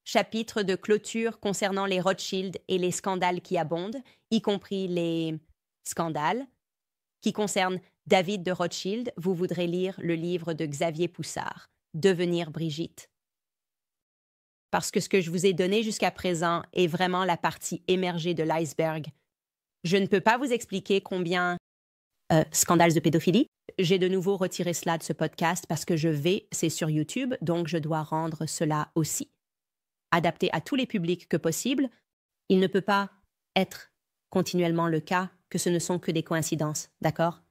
chapitre de clôture concernant les Rothschild et les scandales qui abondent, y compris les scandales qui concernent David de Rothschild, vous voudrez lire le livre de Xavier Poussard, Devenir Brigitte. Parce que ce que je vous ai donné jusqu'à présent est vraiment la partie émergée de l'iceberg. Je ne peux pas vous expliquer combien scandales de pédophilie. J'ai de nouveau retiré cela de ce podcast parce que c'est sur YouTube, donc je dois rendre cela aussi adapté à tous les publics que possible. Il ne peut pas être continuellement le cas que ce ne sont que des coïncidences, d'accord?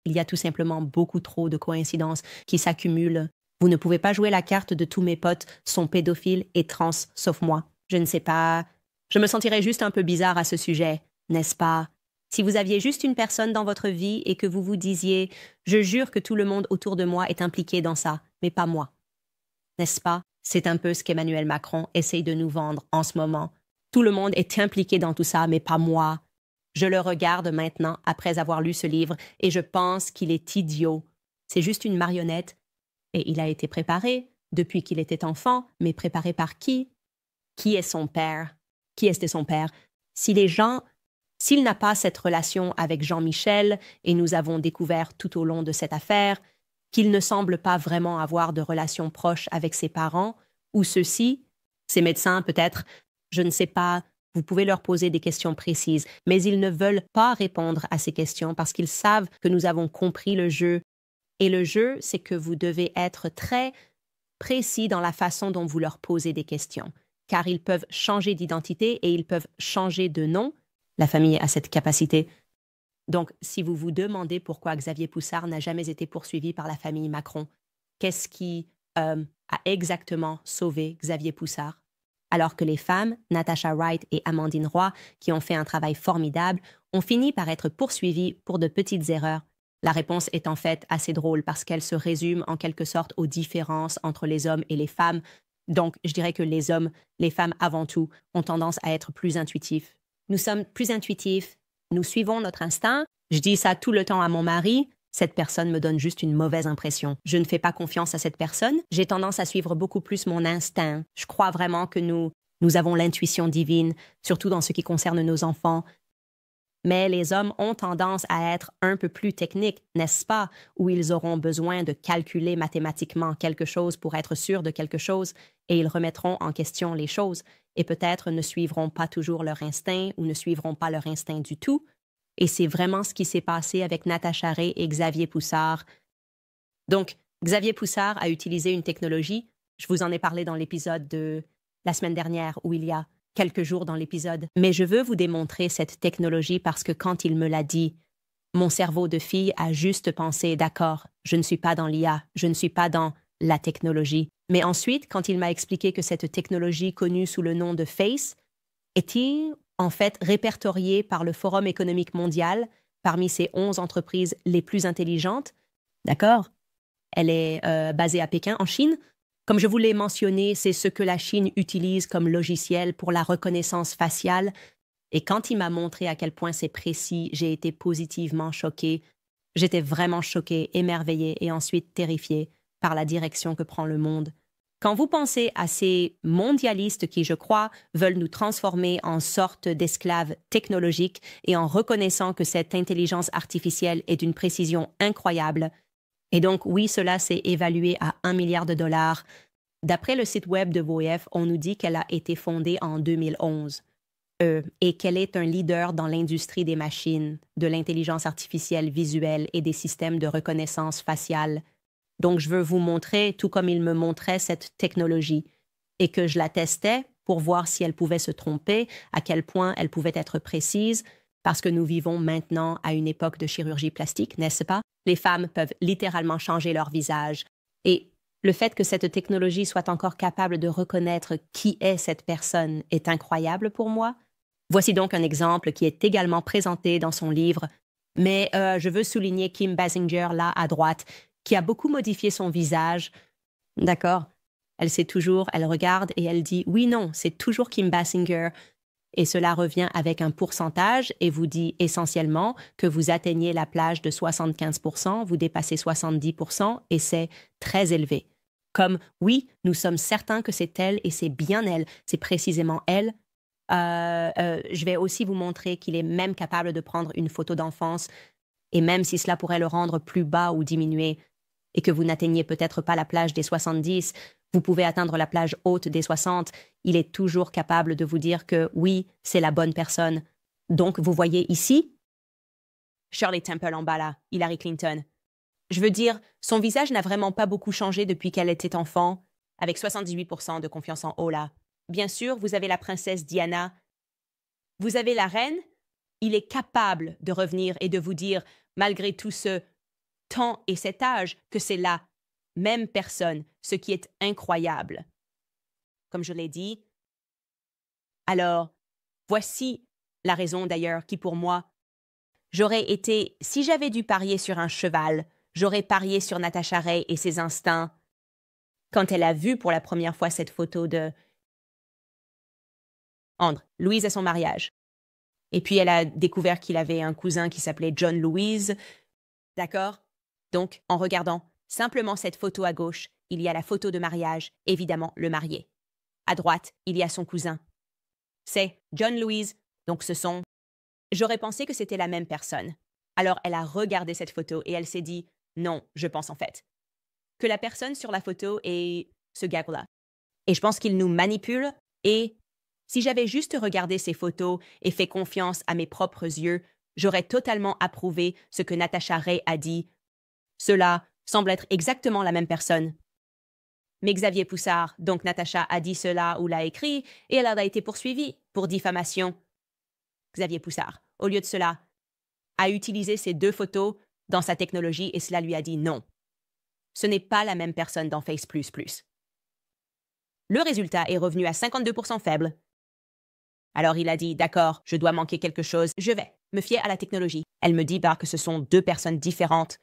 Il y a tout simplement beaucoup trop de coïncidences qui s'accumulent. Vous ne pouvez pas jouer la carte de tous mes potes sont pédophiles et trans, sauf moi. Je ne sais pas. Je me sentirais juste un peu bizarre à ce sujet, n'est-ce pas? Si vous aviez juste une personne dans votre vie et que vous vous disiez « Je jure que tout le monde autour de moi est impliqué dans ça, mais pas moi. » N'est-ce pas? C'est un peu ce qu'Emmanuel Macron essaye de nous vendre en ce moment. Tout le monde est impliqué dans tout ça, mais pas moi. Je le regarde maintenant après avoir lu ce livre et je pense qu'il est idiot. C'est juste une marionnette et il a été préparé depuis qu'il était enfant, mais préparé par qui? Qui est son père? Qui était son père? S'il n'a pas cette relation avec Jean-Michel, et nous avons découvert tout au long de cette affaire qu'il ne semble pas vraiment avoir de relation proche avec ses parents, ou ceux-ci, ses médecins peut-être, je ne sais pas, vous pouvez leur poser des questions précises, mais ils ne veulent pas répondre à ces questions parce qu'ils savent que nous avons compris le jeu. Et le jeu, c'est que vous devez être très précis dans la façon dont vous leur posez des questions, car ils peuvent changer d'identité et ils peuvent changer de nom. La famille a cette capacité. Donc, si vous vous demandez pourquoi Xavier Poussard n'a jamais été poursuivi par la famille Macron, qu'est-ce qui a exactement sauvé Xavier Poussard? Alors que les femmes, Natasha Wright et Amandine Roy, qui ont fait un travail formidable, ont fini par être poursuivies pour de petites erreurs. La réponse est en fait assez drôle parce qu'elle se résume en quelque sorte aux différences entre les hommes et les femmes. Donc, je dirais que les hommes, les femmes avant tout, ont tendance à être plus intuitifs. Nous sommes plus intuitifs, nous suivons notre instinct. Je dis ça tout le temps à mon mari. Cette personne me donne juste une mauvaise impression. Je ne fais pas confiance à cette personne. J'ai tendance à suivre beaucoup plus mon instinct. Je crois vraiment que nous avons l'intuition divine, surtout dans ce qui concerne nos enfants. Mais les hommes ont tendance à être un peu plus techniques, n'est-ce pas, où ils auront besoin de calculer mathématiquement quelque chose pour être sûrs de quelque chose, et ils remettront en question les choses, et peut-être ne suivront pas toujours leur instinct ou ne suivront pas leur instinct du tout. Et c'est vraiment ce qui s'est passé avec Natasha Ray et Xavier Poussard. Donc, Xavier Poussard a utilisé une technologie, je vous en ai parlé dans l'épisode de la semaine dernière, où il y a quelques jours dans l'épisode. Mais je veux vous démontrer cette technologie parce que quand il me l'a dit, mon cerveau de fille a juste pensé, d'accord, je ne suis pas dans l'IA, je ne suis pas dans la technologie. Mais ensuite, quand il m'a expliqué que cette technologie connue sous le nom de FACE était en fait répertoriée par le Forum économique mondial parmi ces 11 entreprises les plus intelligentes, d'accord? Elle est basée à Pékin, en Chine. Comme je vous l'ai mentionné, c'est ce que la Chine utilise comme logiciel pour la reconnaissance faciale. Et quand il m'a montré à quel point c'est précis, j'ai été positivement choquée. J'étais vraiment choquée, émerveillée et ensuite terrifiée par la direction que prend le monde. Quand vous pensez à ces mondialistes qui, je crois, veulent nous transformer en sorte d'esclaves technologiques et en reconnaissant que cette intelligence artificielle est d'une précision incroyable, et donc, oui, cela s'est évalué à 1 milliard de dollars. D'après le site web de VOEF, on nous dit qu'elle a été fondée en 2011 et qu'elle est un leader dans l'industrie des machines, de l'intelligence artificielle visuelle et des systèmes de reconnaissance faciale. Donc, je veux vous montrer, tout comme il me montrait cette technologie. et que je la testais pour voir si elle pouvait se tromper, à quel point elle pouvait être précise, parce que nous vivons maintenant à une époque de chirurgie plastique, n'est-ce pas? Les femmes peuvent littéralement changer leur visage. Et le fait que cette technologie soit encore capable de reconnaître qui est cette personne est incroyable pour moi. Voici donc un exemple qui est également présenté dans son livre, mais je veux souligner Kim Basinger, là, à droite, qui a beaucoup modifié son visage. D'accord? Elle sait toujours, elle regarde et elle dit « Oui, non, c'est toujours Kim Basinger ». Et cela revient avec un pourcentage et vous dit essentiellement que vous atteignez la plage de 75%, vous dépassez 70% et c'est très élevé. Comme « Oui, nous sommes certains que c'est elle et c'est bien elle, c'est précisément elle ». Je vais aussi vous montrer qu'il est même capable de prendre une photo d'enfance et même si cela pourrait le rendre plus bas ou diminuer et que vous n'atteignez peut-être pas la plage des 70, vous pouvez atteindre la plage haute des 60, il est toujours capable de vous dire que oui, c'est la bonne personne. Donc, vous voyez ici, Shirley Temple en bas là, Hillary Clinton. Je veux dire, son visage n'a vraiment pas beaucoup changé depuis qu'elle était enfant, avec 78% de confiance en haut là. Bien sûr, vous avez la princesse Diana. Vous avez la reine. Il est capable de revenir et de vous dire, malgré tout ce temps et cet âge, que c'est la même personne, ce qui est incroyable. Comme je l'ai dit. Alors, voici la raison d'ailleurs qui, pour moi, j'aurais été, si j'avais dû parier sur un cheval, j'aurais parié sur Natasha Ray et ses instincts. Quand elle a vu pour la première fois cette photo de Andrew, Louise à son mariage. Et puis elle a découvert qu'il avait un cousin qui s'appelait John Louise. D'accord? Donc, en regardant simplement cette photo à gauche, il y a la photo de mariage, évidemment le marié. À droite, il y a son cousin. C'est John Louise, donc ce sont... J'aurais pensé que c'était la même personne. Alors elle a regardé cette photo et elle s'est dit « Non, je pense en fait. » Que la personne sur la photo est ce gars-là. Et je pense qu'il nous manipule et... Si j'avais juste regardé ces photos et fait confiance à mes propres yeux, j'aurais totalement approuvé ce que Natasha Ray a dit. Cela semble être exactement la même personne. Mais Xavier Poussard, donc Natasha, a dit cela ou l'a écrit et elle a été poursuivie pour diffamation. Xavier Poussard, au lieu de cela, a utilisé ces deux photos dans sa technologie et cela lui a dit non. Ce n'est pas la même personne dans Face++. Le résultat est revenu à 52% faible. Alors il a dit, d'accord, je dois manquer quelque chose, je vais me fier à la technologie. Elle me dit que ce sont deux personnes différentes.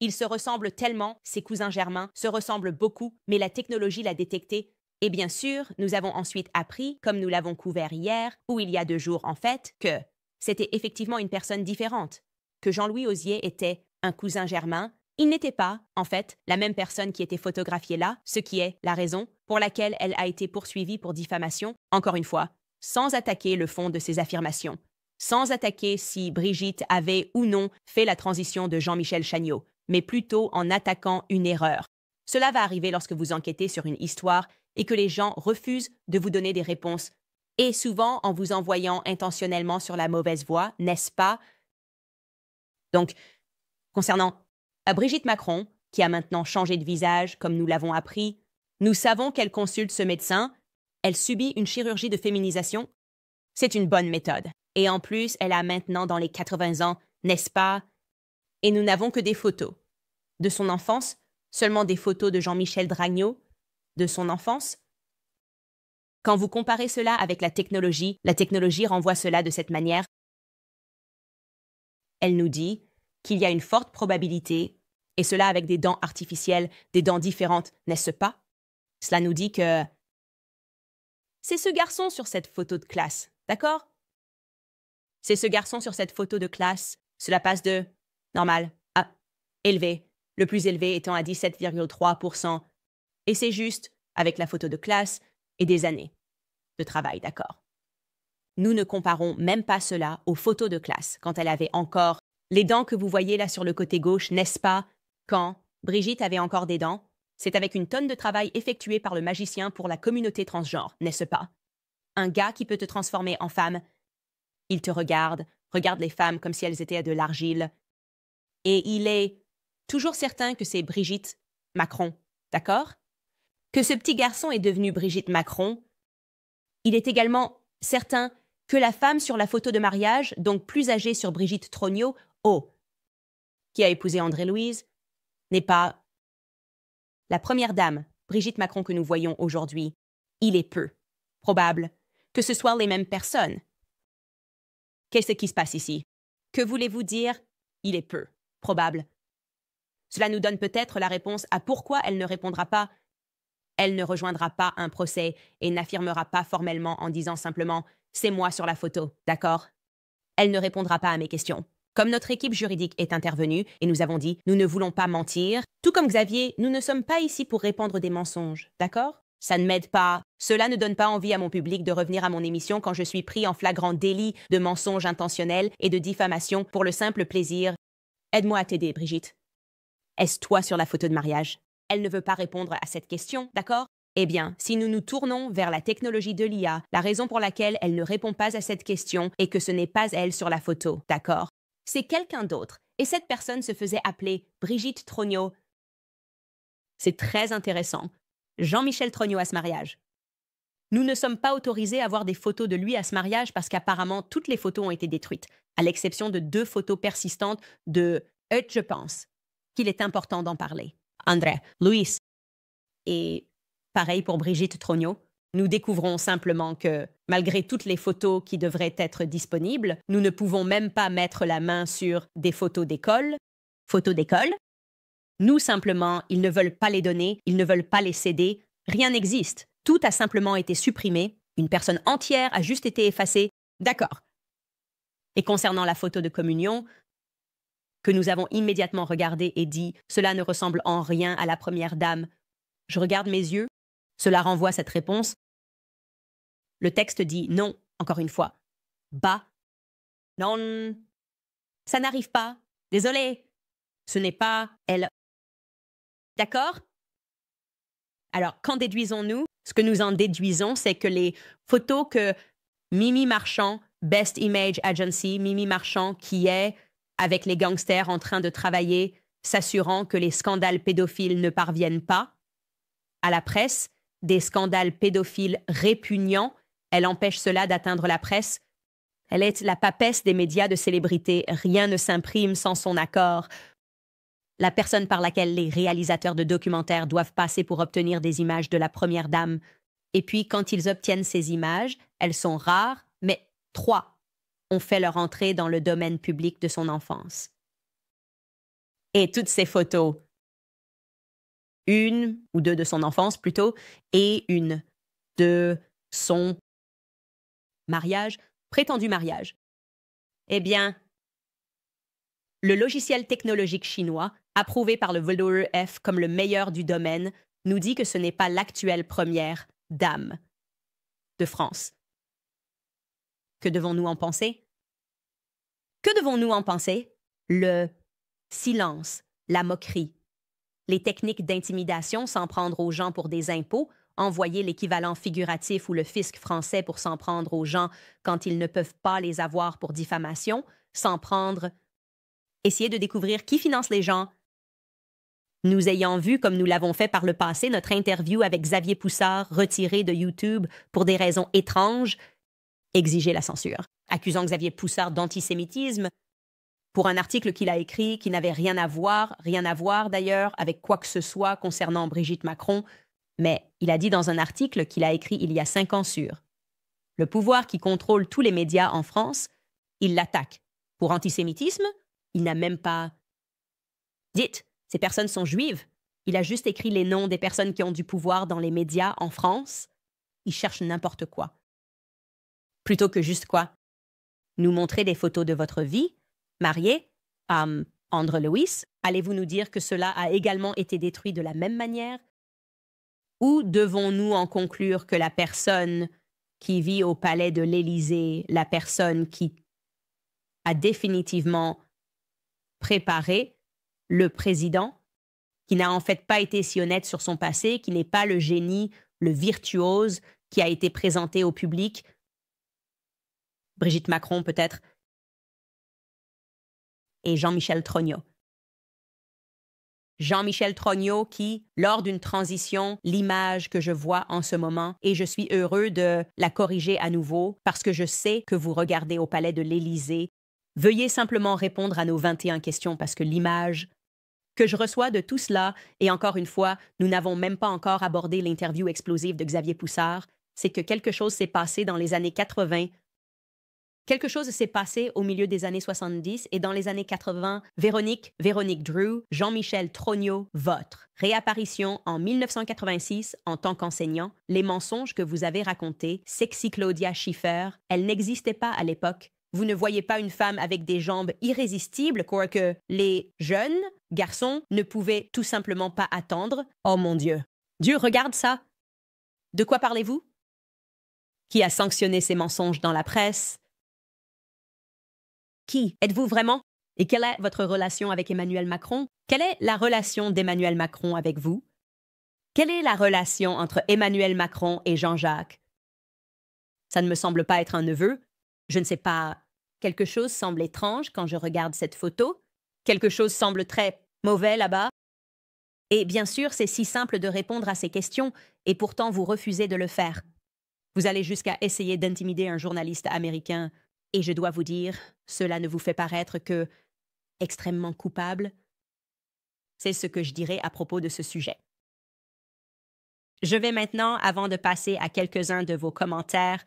Ils se ressemblent tellement, ses cousins germains se ressemblent beaucoup, mais la technologie l'a détecté. Et bien sûr, nous avons ensuite appris, comme nous l'avons couvert hier, ou il y a 2 jours en fait, que c'était effectivement une personne différente, que Jean-Louis Osier était un cousin germain. Il n'était pas, en fait, la même personne qui était photographiée là, ce qui est la raison pour laquelle elle a été poursuivie pour diffamation, encore une fois, sans attaquer le fond de ses affirmations, sans attaquer si Brigitte avait ou non fait la transition de Jean-Michel Chagnaud, mais plutôt en attaquant une erreur. Cela va arriver lorsque vous enquêtez sur une histoire et que les gens refusent de vous donner des réponses, et souvent en vous envoyant intentionnellement sur la mauvaise voie, n'est-ce pas? Donc, concernant Brigitte Macron, qui a maintenant changé de visage, comme nous l'avons appris, nous savons qu'elle consulte ce médecin. Elle subit une chirurgie de féminisation. C'est une bonne méthode. Et en plus, elle a maintenant dans les 80 ans, n'est-ce pas? Et nous n'avons que des photos. De son enfance, seulement des photos de Jean-Michel Dragneau, de son enfance. Quand vous comparez cela avec la technologie renvoie cela de cette manière. Elle nous dit qu'il y a une forte probabilité, et cela avec des dents artificielles, des dents différentes, n'est-ce pas? Cela nous dit que c'est ce garçon sur cette photo de classe, d'accord? C'est ce garçon sur cette photo de classe. Cela passe de normal à élevé, le plus élevé étant à 17,3%. Et c'est juste avec la photo de classe et des années de travail, d'accord? Nous ne comparons même pas cela aux photos de classe, quand elle avait encore les dents que vous voyez là sur le côté gauche, n'est-ce pas? Quand Brigitte avait encore des dents, c'est avec une tonne de travail effectué par le magicien pour la communauté transgenre, n'est-ce pas? Un gars qui peut te transformer en femme. Il te regarde les femmes comme si elles étaient de l'argile. Et il est toujours certain que c'est Brigitte Macron, d'accord? que ce petit garçon est devenu Brigitte Macron, il est également certain que la femme sur la photo de mariage, donc plus âgée sur Brigitte Trognaux, qui a épousé André-Louise, n'est pas la première dame, Brigitte Macron, que nous voyons aujourd'hui. Il est peu probable que ce soient les mêmes personnes. Qu'est-ce qui se passe ici? Que voulez-vous dire? Il est peu probable. Cela nous donne peut-être la réponse à pourquoi elle ne répondra pas. Elle ne rejoindra pas un procès et n'affirmera pas formellement en disant simplement « c'est moi sur la photo, d'accord ?» Elle ne répondra pas à mes questions. Comme notre équipe juridique est intervenue et nous avons dit « nous ne voulons pas mentir », tout comme Xavier, nous ne sommes pas ici pour répandre des mensonges, d'accord? Ça ne m'aide pas. Cela ne donne pas envie à mon public de revenir à mon émission quand je suis pris en flagrant délit de mensonge intentionnel et de diffamation pour le simple plaisir. Aide-moi à t'aider, Brigitte. Est-ce toi sur la photo de mariage? Elle ne veut pas répondre à cette question, d'accord? Eh bien, si nous nous tournons vers la technologie de l'IA, la raison pour laquelle elle ne répond pas à cette question est que ce n'est pas elle sur la photo, d'accord? C'est quelqu'un d'autre, et cette personne se faisait appeler Brigitte Trognaux. C'est très intéressant. Jean-Michel Trognaux à ce mariage. Nous ne sommes pas autorisés à voir des photos de lui à ce mariage parce qu'apparemment toutes les photos ont été détruites, à l'exception de 2 photos persistantes de « je pense » qu'il est important d'en parler. André, Louis. Et pareil pour Brigitte Trognaux. Nous découvrons simplement que, malgré toutes les photos qui devraient être disponibles, nous ne pouvons même pas mettre la main sur des photos d'école. Photos d'école? Nous, simplement, ils ne veulent pas les donner, ils ne veulent pas les céder. Rien n'existe. Tout a simplement été supprimé. Une personne entière a juste été effacée. D'accord. Et concernant la photo de communion, que nous avons immédiatement regardée et dit « Cela ne ressemble en rien à la première dame », je regarde mes yeux. Cela renvoie cette réponse. Le texte dit « Non », encore une fois. « Bah ». « Non ». Ça n'arrive pas. Désolé. Ce n'est pas elle. D'accord? Alors, qu'en déduisons-nous? Ce que nous en déduisons, c'est que les photos que Mimi Marchand, Best Image Agency, Mimi Marchand, qui est avec les gangsters en train de travailler, s'assurant que les scandales pédophiles ne parviennent pas à la presse, des scandales pédophiles répugnants, elle empêche cela d'atteindre la presse. Elle est la papesse des médias de célébrité. Rien ne s'imprime sans son accord. La personne par laquelle les réalisateurs de documentaires doivent passer pour obtenir des images de la première dame. Et puis, quand ils obtiennent ces images, elles sont rares, mais 3 ont fait leur entrée dans le domaine public de son enfance. Et toutes ces photos, 1 ou 2 de son enfance plutôt, et 1 de son mariage, prétendu mariage. Eh bien, le logiciel technologique chinois, approuvé par le WWF comme le meilleur du domaine, nous dit que ce n'est pas l'actuelle première dame de France. Que devons-nous en penser? Que devons-nous en penser? Le silence, la moquerie, les techniques d'intimidation, s'en prendre aux gens pour des impôts, envoyer l'équivalent figuratif ou le fisc français pour s'en prendre aux gens quand ils ne peuvent pas les avoir pour diffamation, s'en prendre... Essayer de découvrir qui finance les gens. Nous ayant vu, comme nous l'avons fait par le passé, notre interview avec Xavier Poussard retirée de YouTube pour des raisons étranges, exiger la censure, accusant Xavier Poussard d'antisémitisme pour un article qu'il a écrit qui n'avait rien à voir d'ailleurs avec quoi que ce soit concernant Brigitte Macron, mais il a dit dans un article qu'il a écrit il y a 5 ans sur le pouvoir qui contrôle tous les médias en France, il l'attaque. Pour antisémitisme, il n'a même pas... Dites, ces personnes sont juives. Il a juste écrit les noms des personnes qui ont du pouvoir dans les médias en France. Il cherche n'importe quoi. Plutôt que juste quoi? Nous montrer des photos de votre vie, mariée, à André-Louis, allez-vous nous dire que cela a également été détruit de la même manière? Ou devons-nous en conclure que la personne qui vit au palais de l'Élysée, la personne qui a définitivement préparé le président, qui n'a en fait pas été si honnête sur son passé, qui n'est pas le génie, le virtuose qui a été présenté au public, Brigitte Macron peut-être, et Jean-Michel Trognaux. Jean-Michel Trogneau qui, lors d'une transition, l'image que je vois en ce moment, et je suis heureux de la corriger à nouveau parce que je sais que vous regardez au palais de l'Élysée. Veuillez simplement répondre à nos 21 questions parce que l'image que je reçois de tout cela, et encore une fois, nous n'avons même pas encore abordé l'interview explosive de Xavier Poussard, c'est que quelque chose s'est passé dans les années 80. Quelque chose s'est passé au milieu des années 70 et dans les années 80, Véronique Drew, Jean-Michel Trogneau, votre réapparition en 1986 en tant qu'enseignant, les mensonges que vous avez racontés, Sexy Claudia Schiffer, elle n'existait pas à l'époque. Vous ne voyez pas une femme avec des jambes irrésistibles, quoique les jeunes garçons ne pouvaient tout simplement pas attendre. Oh mon Dieu! Dieu, regarde ça! De quoi parlez-vous? Qui a sanctionné ces mensonges dans la presse? Qui êtes-vous vraiment? Et quelle est votre relation avec Emmanuel Macron? Quelle est la relation d'Emmanuel Macron avec vous? Quelle est la relation entre Emmanuel Macron et Jean-Jacques? Ça ne me semble pas être un neveu. Je ne sais pas. Quelque chose semble étrange quand je regarde cette photo. Quelque chose semble très mauvais là-bas. Et bien sûr, c'est si simple de répondre à ces questions, et pourtant vous refusez de le faire. Vous allez jusqu'à essayer d'intimider un journaliste américain. Et je dois vous dire, cela ne vous fait paraître que extrêmement coupable. C'est ce que je dirais à propos de ce sujet. Je vais maintenant, avant de passer à quelques-uns de vos commentaires,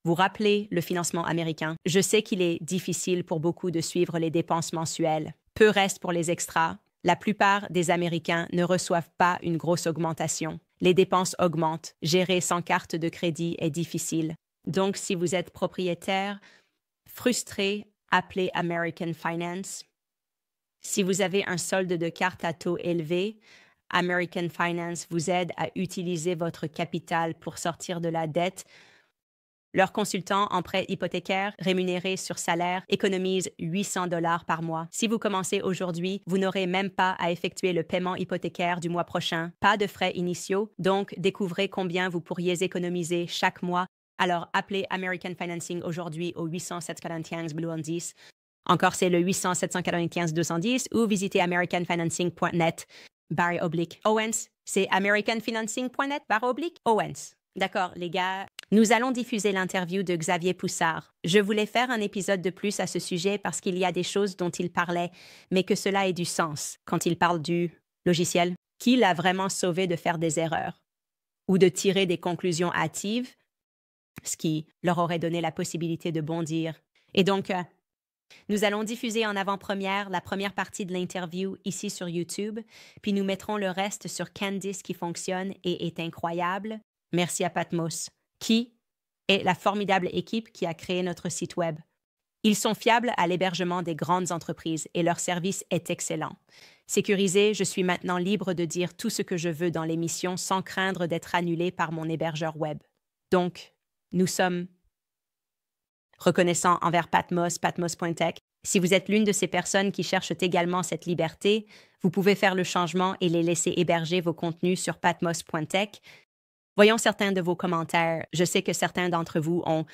vous rappeler le financement américain. Je sais qu'il est difficile pour beaucoup de suivre les dépenses mensuelles. Peu reste pour les extras. La plupart des Américains ne reçoivent pas une grosse augmentation. Les dépenses augmentent. Gérer sans carte de crédit est difficile. Donc, si vous êtes propriétaire, frustré, appelez American Finance. Si vous avez un solde de carte à taux élevé, American Finance vous aide à utiliser votre capital pour sortir de la dette. Leur consultant en prêt hypothécaire rémunéré sur salaire économise $800 par mois. Si vous commencez aujourd'hui, vous n'aurez même pas à effectuer le paiement hypothécaire du mois prochain. Pas de frais initiaux, donc découvrez combien vous pourriez économiser chaque mois. Alors, appelez American Financing aujourd'hui au 800-795-BLUE-10. Encore, c'est le 800-795-210 ou visitez americanfinancing.net/Owens. C'est americanfinancing.net/Owens. D'accord, les gars. Nous allons diffuser l'interview de Xavier Poussard. Je voulais faire un épisode de plus à ce sujet parce qu'il y a des choses dont il parlait, mais que cela ait du sens quand il parle du logiciel. Qui l'a vraiment sauvé de faire des erreurs ou de tirer des conclusions hâtives, ce qui leur aurait donné la possibilité de bondir. Et donc, nous allons diffuser en avant-première la première partie de l'interview ici sur YouTube, puis nous mettrons le reste sur Candice qui fonctionne et est incroyable. Merci à Patmos, qui est la formidable équipe qui a créé notre site Web. Ils sont fiables à l'hébergement des grandes entreprises et leur service est excellent. Sécurisé, je suis maintenant libre de dire tout ce que je veux dans l'émission sans craindre d'être annulé par mon hébergeur Web. Donc, nous sommes reconnaissants envers Patmos, patmos.tech. Si vous êtes l'une de ces personnes qui cherchent également cette liberté, vous pouvez faire le changement et les laisser héberger vos contenus sur patmos.tech. Voyons certains de vos commentaires. Je sais que certains d'entre vous ont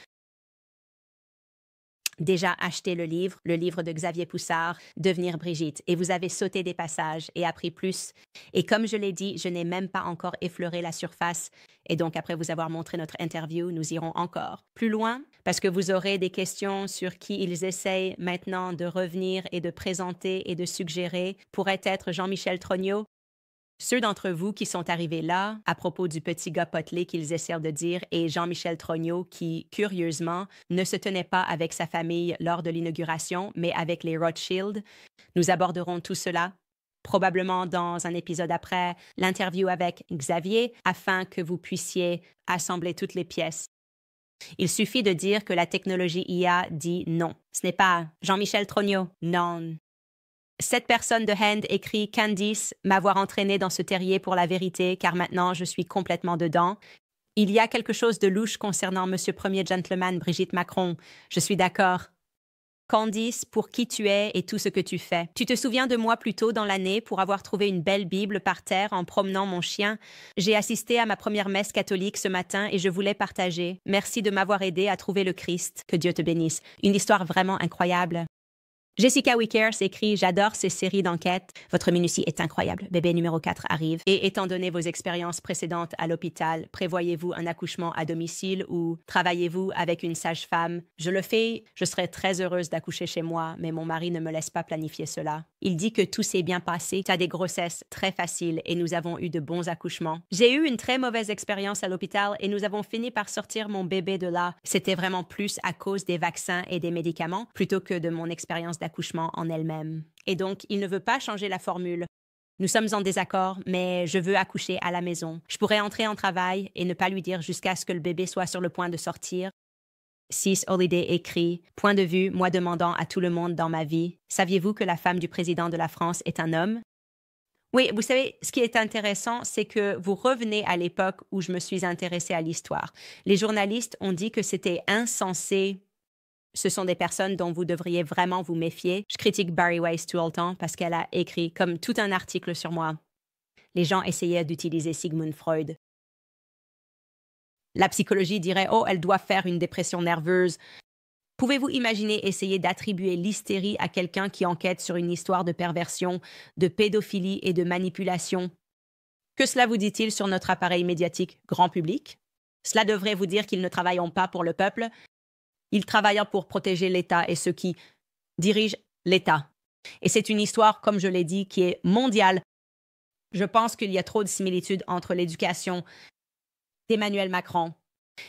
déjà acheté le livre de Xavier Poussard, Devenir Brigitte, et vous avez sauté des passages et appris plus. Et comme je l'ai dit, je n'ai même pas encore effleuré la surface. Et donc, après vous avoir montré notre interview, nous irons encore plus loin parce que vous aurez des questions sur qui ils essayent maintenant de revenir et de présenter et de suggérer pourrait être Jean-Michel Trogneau. Ceux d'entre vous qui sont arrivés là, à propos du petit gars potelé qu'ils essaient de dire, et Jean-Michel Trogneau qui, curieusement, ne se tenait pas avec sa famille lors de l'inauguration, mais avec les Rothschild. Nous aborderons tout cela, probablement dans un épisode après l'interview avec Xavier, afin que vous puissiez assembler toutes les pièces. Il suffit de dire que la technologie IA dit non. Ce n'est pas Jean-Michel Trogneau, non. Cette personne de Hand écrit Candice, m'avoir entraîné dans ce terrier pour la vérité, car maintenant je suis complètement dedans. Il y a quelque chose de louche concernant Monsieur Premier Gentleman Brigitte Macron. Je suis d'accord. Candice, pour qui tu es et tout ce que tu fais. Tu te souviens de moi plus tôt dans l'année pour avoir trouvé une belle Bible par terre en promenant mon chien? J'ai assisté à ma première messe catholique ce matin et je voulais partager. Merci de m'avoir aidé à trouver le Christ. Que Dieu te bénisse. Une histoire vraiment incroyable. Jessica Wickers écrit « J'adore ces séries d'enquêtes. Votre minutie est incroyable. Bébé numéro 4 arrive. Et étant donné vos expériences précédentes à l'hôpital, prévoyez-vous un accouchement à domicile ou travaillez-vous avec une sage-femme? Je le fais. Je serais très heureuse d'accoucher chez moi, mais mon mari ne me laisse pas planifier cela. Il dit que tout s'est bien passé. Tu as des grossesses très faciles et nous avons eu de bons accouchements. J'ai eu une très mauvaise expérience à l'hôpital et nous avons fini par sortir mon bébé de là. C'était vraiment plus à cause des vaccins et des médicaments plutôt que de mon expérience d'accouchement en elle-même. Et donc, il ne veut pas changer la formule. Nous sommes en désaccord, mais je veux accoucher à la maison. Je pourrais entrer en travail et ne pas lui dire jusqu'à ce que le bébé soit sur le point de sortir. 6. Holiday écrit « Point de vue, moi demandant à tout le monde dans ma vie, saviez-vous que la femme du président de la France est un homme? » Oui, vous savez, ce qui est intéressant, c'est que vous revenez à l'époque où je me suis intéressée à l'histoire. Les journalistes ont dit que c'était insensé. Ce sont des personnes dont vous devriez vraiment vous méfier. Je critique Bari Weiss tout le temps parce qu'elle a écrit comme tout un article sur moi. Les gens essayaient d'utiliser Sigmund Freud. La psychologie dirait « Oh, elle doit faire une dépression nerveuse ». Pouvez-vous imaginer essayer d'attribuer l'hystérie à quelqu'un qui enquête sur une histoire de perversion, de pédophilie et de manipulation? Que cela vous dit-il sur notre appareil médiatique grand public? Cela devrait vous dire qu'ils ne travaillent pas pour le peuple. Ils travaillent pour protéger l'État et ceux qui dirigent l'État. Et c'est une histoire, comme je l'ai dit, qui est mondiale. Je pense qu'il y a trop de similitudes entre l'éducation d'Emmanuel Macron.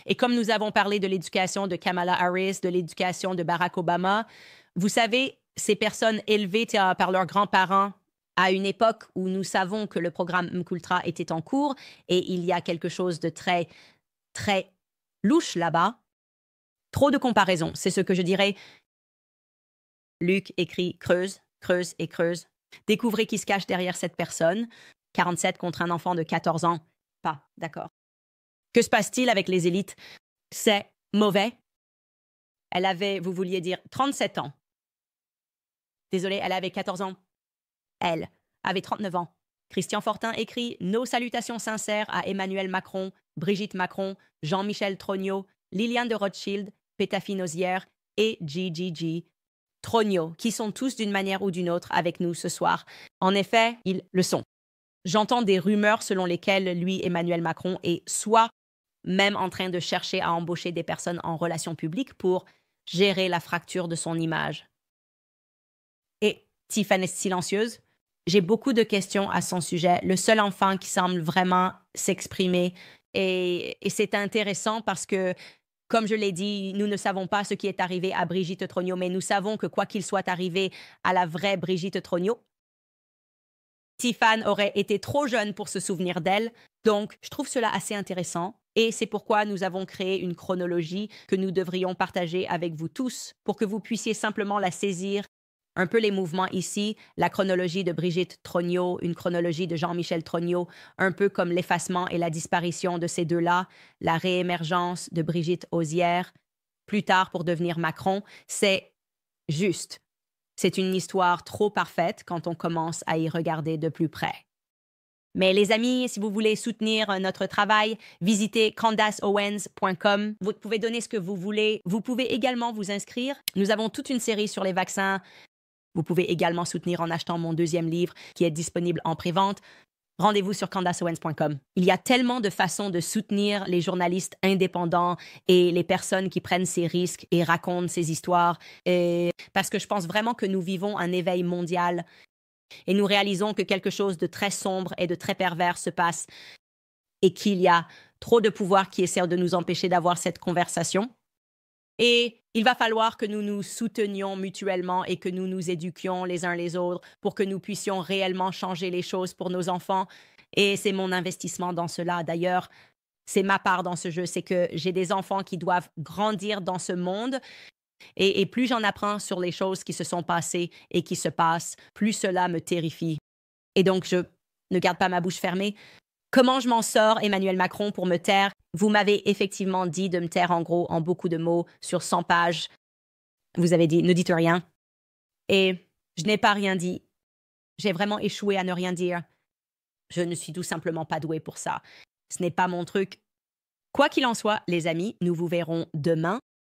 Et comme nous avons parlé de l'éducation de Kamala Harris, de l'éducation de Barack Obama, vous savez, ces personnes élevées par leurs grands-parents à une époque où nous savons que le programme Mkultra était en cours et il y a quelque chose de très, très louche là-bas. Trop de comparaisons, c'est ce que je dirais. Luc écrit « Creuse, creuse et creuse ». Découvrez qui se cache derrière cette personne. 47 contre un enfant de 14 ans. Pas, d'accord. Que se passe-t-il avec les élites? C'est mauvais. Elle avait, vous vouliez dire, 37 ans. Désolée, elle avait 14 ans. Elle avait 39 ans. Christian Fortin écrit « Nos salutations sincères à Emmanuel Macron, Brigitte Macron, Jean-Michel Trognot, Liliane de Rothschild, Pétaphine Osière et Gigi Trognot, qui sont tous d'une manière ou d'une autre avec nous ce soir. En effet, ils le sont. J'entends des rumeurs selon lesquelles lui, Emmanuel Macron, est soit même en train de chercher à embaucher des personnes en relations publiques pour gérer la fracture de son image. Et Tiffany est silencieuse. J'ai beaucoup de questions à son sujet. Le seul enfant qui semble vraiment s'exprimer. Et c'est intéressant parce que, comme je l'ai dit, nous ne savons pas ce qui est arrivé à Brigitte Trognot, mais nous savons que quoi qu'il soit arrivé à la vraie Brigitte Trognot, Tiffany aurait été trop jeune pour se souvenir d'elle. Donc, je trouve cela assez intéressant. Et c'est pourquoi nous avons créé une chronologie que nous devrions partager avec vous tous pour que vous puissiez simplement la saisir. Un peu les mouvements ici, la chronologie de Brigitte Trognot, une chronologie de Jean-Michel Trognot, un peu comme l'effacement et la disparition de ces deux-là, la réémergence de Brigitte Osière, plus tard pour devenir Macron. C'est juste. C'est une histoire trop parfaite quand on commence à y regarder de plus près. Mais les amis, si vous voulez soutenir notre travail, visitez CandaceOwens.com. Vous pouvez donner ce que vous voulez. Vous pouvez également vous inscrire. Nous avons toute une série sur les vaccins. Vous pouvez également soutenir en achetant mon deuxième livre qui est disponible en pré-vente. Rendez-vous sur CandaceOwens.com. Il y a tellement de façons de soutenir les journalistes indépendants et les personnes qui prennent ces risques et racontent ces histoires. Parce que je pense vraiment que nous vivons un éveil mondial. Et nous réalisons que quelque chose de très sombre et de très pervers se passe et qu'il y a trop de pouvoir qui essaie de nous empêcher d'avoir cette conversation. Et il va falloir que nous nous soutenions mutuellement et que nous nous éduquions les uns les autres pour que nous puissions réellement changer les choses pour nos enfants. Et c'est mon investissement dans cela. D'ailleurs, c'est ma part dans ce jeu. C'est que j'ai des enfants qui doivent grandir dans ce monde. Et plus j'en apprends sur les choses qui se sont passées et qui se passent, plus cela me terrifie. Et donc, je ne garde pas ma bouche fermée. Comment je m'en sors, Emmanuel Macron, pour me taire? Vous m'avez effectivement dit de me taire en gros en beaucoup de mots sur 100 pages. Vous avez dit « ne dites rien ». Et je n'ai pas rien dit. J'ai vraiment échoué à ne rien dire. Je ne suis tout simplement pas douée pour ça. Ce n'est pas mon truc. Quoi qu'il en soit, les amis, nous vous verrons demain.